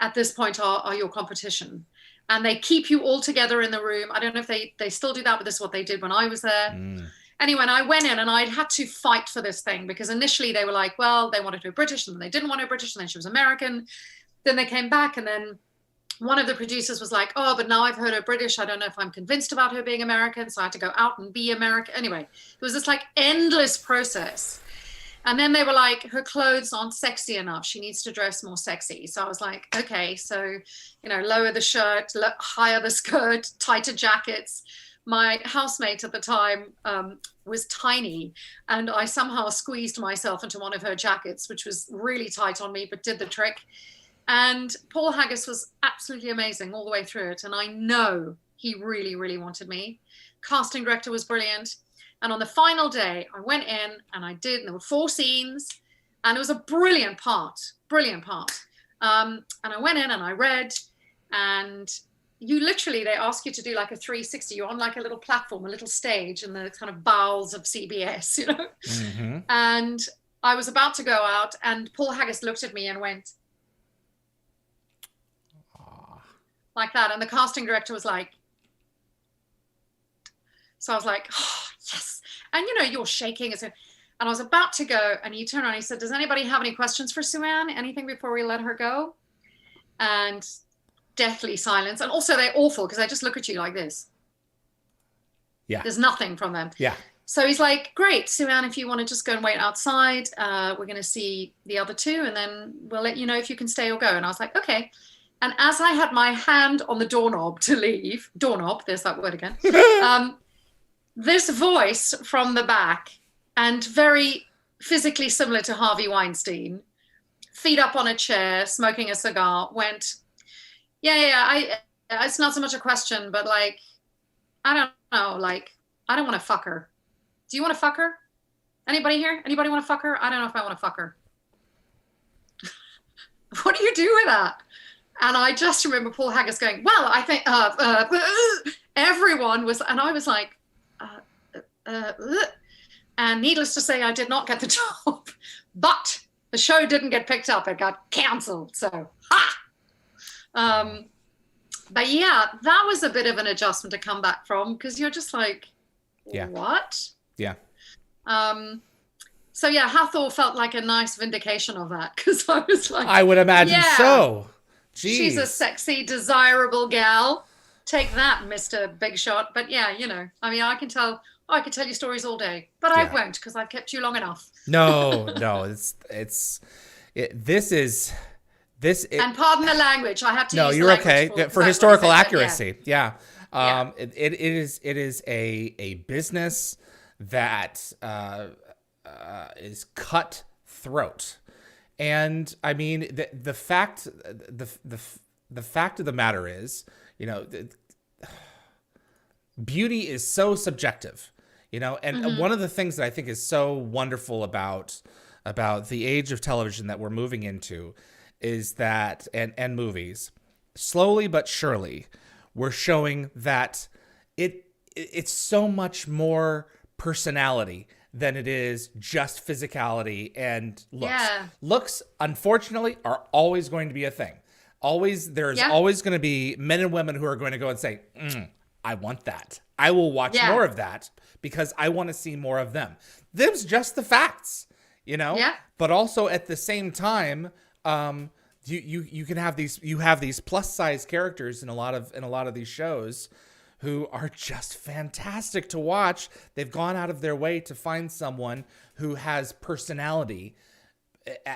[SPEAKER 2] at this point are your competition. And they keep you all together in the room. I don't know if they still do that, but this is what they did when I was there. Anyway, and I went in and I had to fight for this thing because initially they were like, well, they wanted her British and then they didn't want her British and then she was American. Then they came back and then one of the producers was like, oh, but now I've heard her British. I don't know if I'm convinced about her being American. So I had to go out and be American. Anyway, it was this like endless process. And then they were like, her clothes aren't sexy enough. She needs to dress more sexy. So I was like, okay, so, lower the shirt, higher the skirt, tighter jackets. My housemate at the time was tiny, and I somehow squeezed myself into one of her jackets, which was really tight on me, but did the trick. And Paul Haggis was absolutely amazing all the way through it. And I know he really, really wanted me. Casting director was brilliant. And on the final day, I went in and and there were 4 scenes, and it was a brilliant part. And I went in and I read, and they ask you to do like a 360. You're on like a little platform, a little stage in the kind of bowels of CBS,
[SPEAKER 1] Mm-hmm.
[SPEAKER 2] And I was about to go out, and Paul Haggis looked at me and went, like that. And the casting director was like, so I was like, oh, yes. And, you're shaking. And I was about to go, and he turned around and he said, does anybody have any questions for Suanne? Anything before we let her go? And deathly silence. And also they're awful because they just look at you like this.
[SPEAKER 1] Yeah.
[SPEAKER 2] There's nothing from them.
[SPEAKER 1] Yeah.
[SPEAKER 2] So he's like, great, Suanne, if you want to just go and wait outside, we're going to see the other 2, and then we'll let you know if you can stay or go. And I was like, okay. And as I had my hand on the doorknob to leave, doorknob, there's that word again, this voice from the back, and very physically similar to Harvey Weinstein, feet up on a chair, smoking a cigar, went, it's not so much a question, but like, I don't know, like, I don't want to fuck her. Do you want to fuck her? Anybody here? Anybody want to fuck her? I don't know if I want to fuck her. What do you do with that? And I just remember Paul Haggis going, well, I think everyone was, and I was like, and needless to say, I did not get the job, but the show didn't get picked up. It got canceled. So, but yeah, that was a bit of an adjustment to come back from, because you're just like, what?
[SPEAKER 1] Yeah.
[SPEAKER 2] So yeah, Hathor felt like a nice vindication of that, because I was like,
[SPEAKER 1] I would imagine so. Jeez.
[SPEAKER 2] She's a sexy, desirable gal. Take that, Mr. Big Shot. But yeah, you know, I mean, I could tell you stories all day, but I won't, because I've kept you long enough.
[SPEAKER 1] No, this is.
[SPEAKER 2] And pardon the language, I have to.
[SPEAKER 1] No,
[SPEAKER 2] use
[SPEAKER 1] you're okay for historical accuracy. Yeah. It is a business that is cutthroat. And I mean, the fact of the matter is, you know, beauty is so subjective, you know, and one of the things that I think is so wonderful about the age of television that we're moving into is that, and movies, slowly but surely, we're showing that it's so much more personality than it is just physicality and looks.
[SPEAKER 2] Yeah.
[SPEAKER 1] Looks, unfortunately, are always going to be a thing. There's always going to be men and women who are going to go and say, I want that. I will watch more of that because I want to see more of them. Them's just the facts, you know?
[SPEAKER 2] Yeah.
[SPEAKER 1] But also at the same time, you can have these plus size characters in a lot of these shows who are just fantastic to watch. They've gone out of their way to find someone who has personality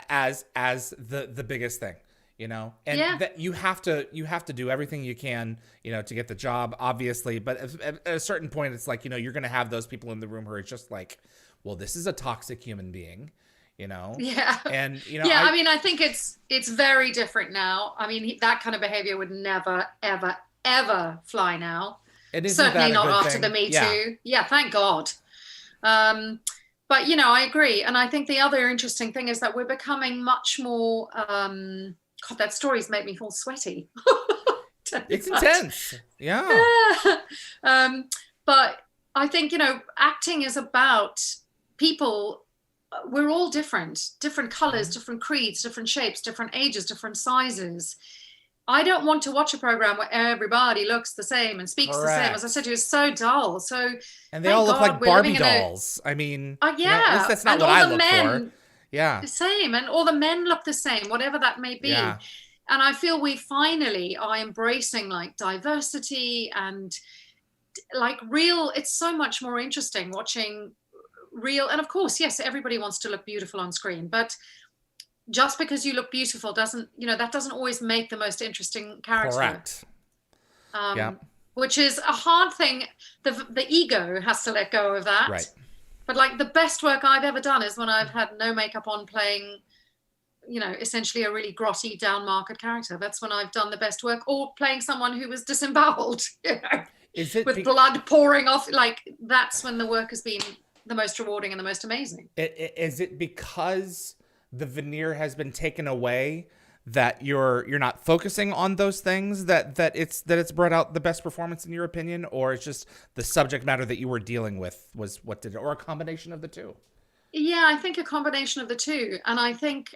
[SPEAKER 1] as the biggest thing, you know, and that you have to do everything you can, you know, to get the job, obviously. But at a certain point, it's like, you know, you're going to have those people in the room who are just like, well, this is a toxic human being, you know?
[SPEAKER 2] Yeah.
[SPEAKER 1] And, you know,
[SPEAKER 2] I mean, I think it's very different now. I mean, that kind of behavior would never, ever, ever fly now. Certainly not after the Me Too. Yeah, thank God. But, you know, I agree. And I think the other interesting thing is that we're becoming much more, God, that story's made me feel sweaty.
[SPEAKER 1] It's intense. Yeah.
[SPEAKER 2] But I think, you know, acting is about people. We're all different colors, different creeds, different shapes, different ages, different sizes. I don't want to watch a program where everybody looks the same and speaks the same. As I said to you, it's so dull.
[SPEAKER 1] And they all look like Barbie dolls. I mean, you know, at least that's not what I look for. Yeah.
[SPEAKER 2] The same. And all the men look the same, whatever that may be.
[SPEAKER 1] Yeah.
[SPEAKER 2] And I feel we finally are embracing like diversity and like real, it's so much more interesting watching real. And of course, yes, everybody wants to look beautiful on screen, but just because you look beautiful doesn't, you know, that doesn't always make the most interesting character.
[SPEAKER 1] Correct.
[SPEAKER 2] Which is a hard thing. The ego has to let go of that.
[SPEAKER 1] Right.
[SPEAKER 2] But like the best work I've ever done is when I've had no makeup on playing, you know, essentially a really grotty down market character. That's when I've done the best work, or playing someone who was disemboweled, you know, with blood pouring off. Like that's when the work has been the most rewarding and the most amazing.
[SPEAKER 1] Is it because the veneer has been taken away that you're not focusing on those things that it's brought out the best performance in your opinion, or it's just the subject matter that you were dealing with was what did it, or a combination of the two?
[SPEAKER 2] Yeah, I think a combination of the two. And I think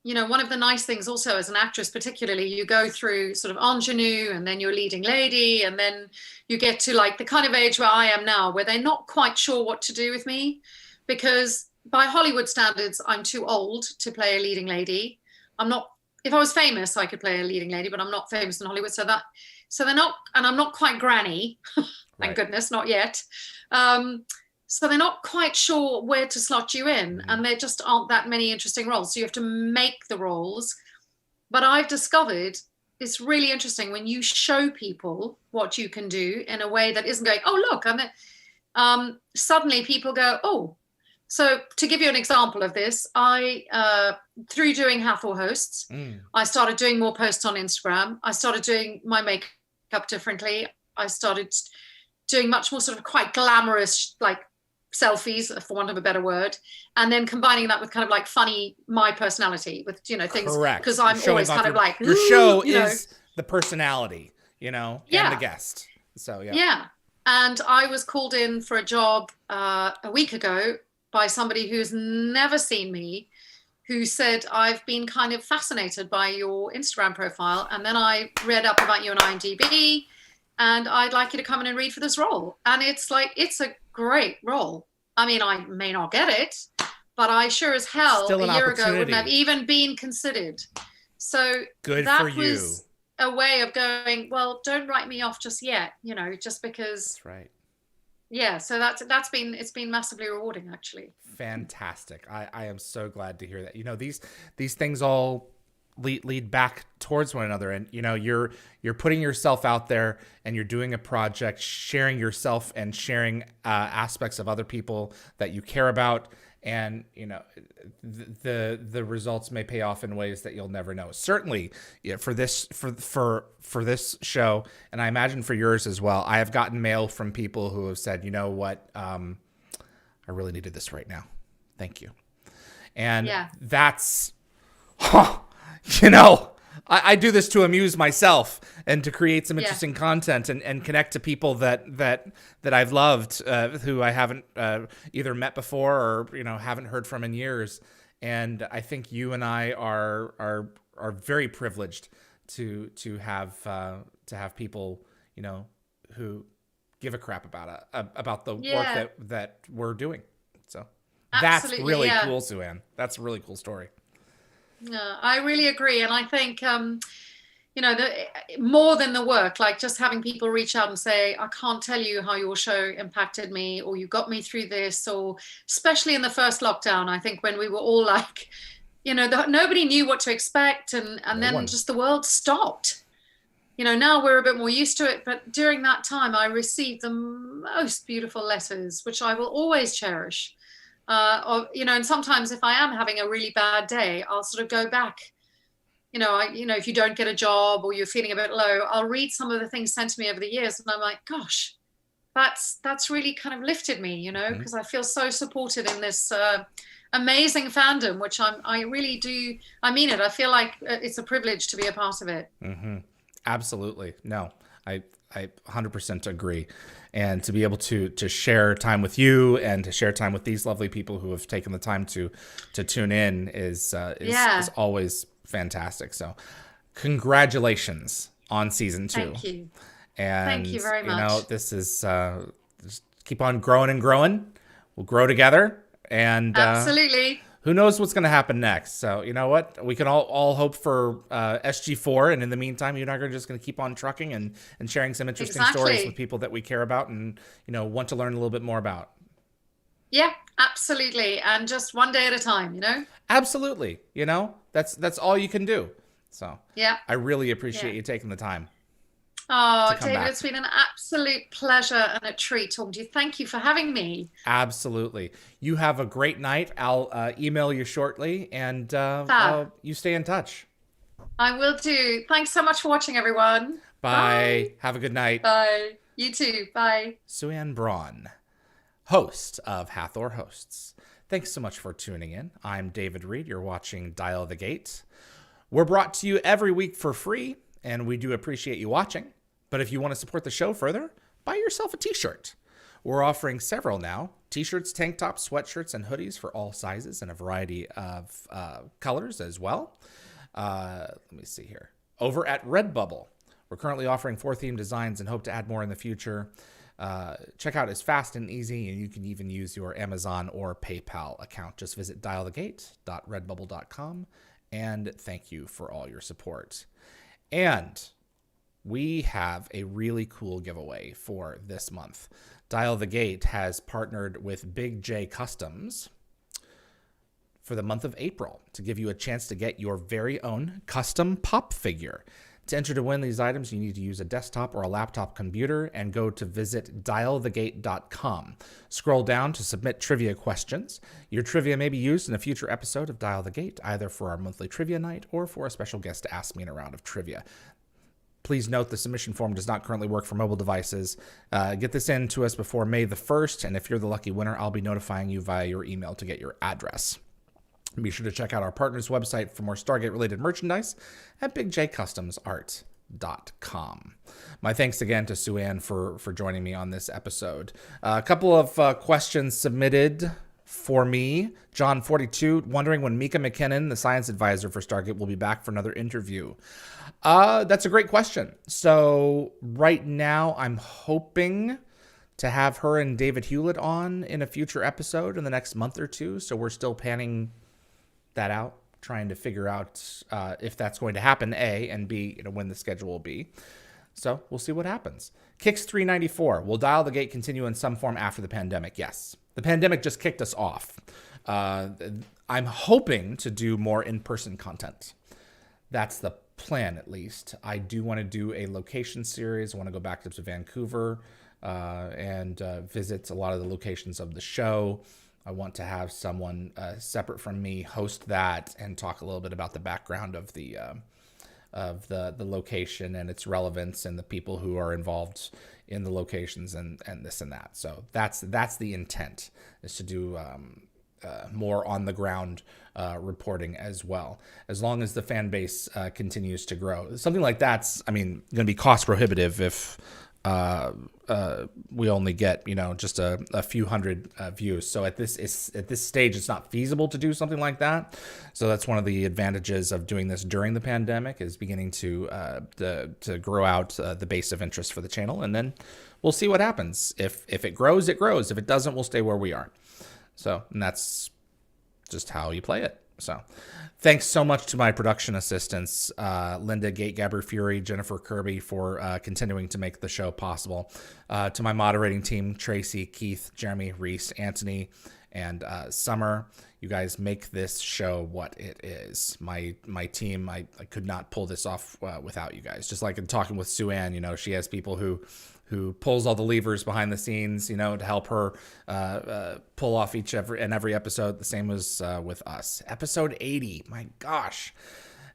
[SPEAKER 2] you know, one of the nice things also as an actress, particularly, you go through sort of ingenue and then you're leading lady, and then you get to like the kind of age where I am now, where they're not quite sure what to do with me, because by Hollywood standards, I'm too old to play a leading lady. I'm not, if I was famous, I could play a leading lady, but I'm not famous in Hollywood. So they're not, and I'm not quite granny, thank goodness, not yet. So they're not quite sure where to slot you in, and there just aren't that many interesting roles. So you have to make the roles, But I've discovered it's really interesting when you show people what you can do in a way that isn't going, oh, look, suddenly people go, oh. So to give you an example of this, through doing Hathor Hosts, I started doing more posts on Instagram. I started doing my makeup differently. I started doing much more sort of quite glamorous, like selfies, for want of a better word, and then combining that with kind of like funny, my personality with, things.
[SPEAKER 1] Correct.
[SPEAKER 2] Because I'm always kind of like,
[SPEAKER 1] your show is the personality, and the guest. So, yeah.
[SPEAKER 2] Yeah. And I was called in for a job a week ago by somebody who's never seen me, who said, I've been kind of fascinated by your Instagram profile. And then I read up about you on IMDb, and I'd like you to come in and read for this role. And it's a great role. I mean, I may not get it, but I sure as hell a year ago wouldn't have even been considered. So
[SPEAKER 1] good for you.
[SPEAKER 2] Was a way of going, well, don't write me off just yet, just because.
[SPEAKER 1] That's right.
[SPEAKER 2] Yeah, so it's been massively rewarding, actually.
[SPEAKER 1] Fantastic. I am so glad to hear that. These things all lead back towards one another, and you're putting yourself out there, and you're doing a project, sharing yourself and sharing aspects of other people that you care about, and the results may pay off in ways that you'll never know. Certainly, for this show, and I imagine for yours as well, I have gotten mail from people who have said, you know what, I really needed this right now. Thank you. And that's, I do this to amuse myself and to create some interesting content and connect to people that I've loved, who I haven't either met before or haven't heard from in years. And I think you and I are very privileged to have people who give a crap about the work that we're doing. So that's really cool, Suanne. That's a really cool story.
[SPEAKER 2] No, I really agree. And I think, more than the work, like just having people reach out and say, I can't tell you how your show impacted me, or you got me through this, or especially in the first lockdown, I think when we were all like, nobody knew what to expect. And then just the world stopped. Now we're a bit more used to it. But during that time, I received the most beautiful letters, which I will always cherish. And sometimes if I am having a really bad day, I'll sort of go back, if you don't get a job or you're feeling a bit low, I'll read some of the things sent to me over the years. And I'm like, gosh, that's really kind of lifted me, because I feel so supported in this amazing fandom, which I really do. I mean it. I feel like it's a privilege to be a part of it.
[SPEAKER 1] Mm-hmm. Absolutely. No, I 100% agree. And to be able to share time with you and to share time with these lovely people who have taken the time to tune in is always fantastic. So congratulations on season 2.
[SPEAKER 2] Thank you.
[SPEAKER 1] And
[SPEAKER 2] thank you very much.
[SPEAKER 1] This is just keep on growing and growing. We'll grow together, and
[SPEAKER 2] absolutely.
[SPEAKER 1] Who knows what's going to happen next? So you know what? We can all hope for SG-4, and in the meantime, you and I are just going to keep on trucking and sharing some interesting stories with people that we care about and want to learn a little bit more about.
[SPEAKER 2] Yeah, absolutely, and just one day at a time.
[SPEAKER 1] Absolutely. That's all you can do. So
[SPEAKER 2] yeah,
[SPEAKER 1] I really appreciate you taking the time.
[SPEAKER 2] Oh, David, it's been an absolute pleasure and a treat talking to you. Thank you for having me.
[SPEAKER 1] Absolutely. You have a great night. I'll email you shortly, and you stay in touch.
[SPEAKER 2] I will do. Thanks so much for watching, everyone.
[SPEAKER 1] Bye. Have a good night.
[SPEAKER 2] Bye. You too. Bye.
[SPEAKER 1] Suanne Braun, host of Hathor Hosts. Thanks so much for tuning in. I'm David Reed. You're watching DialtheGate. We're brought to you every week for free, and we do appreciate you watching. But if you want to support the show further, buy yourself a t-shirt. We're offering several now. T-shirts, tank tops, sweatshirts, and hoodies for all sizes and a variety of colors as well. Let me see here. Over at Redbubble, we're currently offering 4 theme designs and hope to add more in the future. Checkout is fast and easy, and you can even use your Amazon or PayPal account. Just visit dialthegate.redbubble.com, and thank you for all your support. And we have a really cool giveaway for this month. Dial the Gate has partnered with Big J Customs for the month of April to give you a chance to get your very own custom pop figure. To enter to win these items, you need to use a desktop or a laptop computer and go to visit DialtheGate.com. Scroll down to submit trivia questions. Your trivia may be used in a future episode of Dial the Gate, either for our monthly trivia night or for a special guest to ask me in a round of trivia. Please note the submission form does not currently work for mobile devices. Get this in to us before May the 1st, and if you're the lucky winner, I'll be notifying you via your email to get your address. Be sure to check out our partner's website for more Stargate-related merchandise at bigjcustomsart.com. My thanks again to Suanne for joining me on this episode. A couple of questions submitted for me. John 42, wondering when Mika McKinnon, the science advisor for Stargate, will be back for another interview. That's a great question. So right now I'm hoping to have her and David Hewlett on in a future episode in the next month or two. So we're still panning that out, trying to figure out if that's going to happen, A, and B, when the schedule will be. So we'll see what happens. Kicks 394. Will Dial the Gate continue in some form after the pandemic? Yes. The pandemic just kicked us off. I'm hoping to do more in-person content. That's the plan, at least. I do want to do a location series. I want to go back to Vancouver and visit a lot of the locations of the show. I want to have someone separate from me host that and talk a little bit about the background of the location and its relevance and the people who are involved in the locations and this and that. So that's the intent, is to do more on the ground reporting as well, as long as the fan base continues to grow. Something like that's, going to be cost prohibitive if we only get just a few hundred views. So at this stage, it's not feasible to do something like that. So that's one of the advantages of doing this during the pandemic, is beginning to grow out the base of interest for the channel, and then we'll see what happens. If it grows, it grows. If it doesn't, we'll stay where we are. So, and that's just how you play it. So thanks so much to my production assistants, Linda, Gate, Gabber Fury, Jennifer Kirby, for continuing to make the show possible. To my moderating team, Tracy, Keith, Jeremy, Reese, Anthony, and Summer. You guys make this show what it is. My team, I could not pull this off without you guys. Just like in talking with Suanne, she has people who pulls all the levers behind the scenes, to help her pull off every episode. The same was with us. Episode 80, my gosh.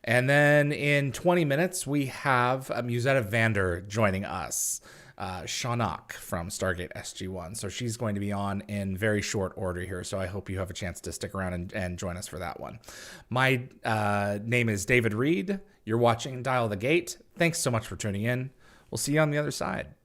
[SPEAKER 1] And then in 20 minutes, we have Musetta Vander joining us, Shaunach from Stargate SG-1. So she's going to be on in very short order here. So I hope you have a chance to stick around and join us for that one. My name is David Reed. You're watching Dial the Gate. Thanks so much for tuning in. We'll see you on the other side.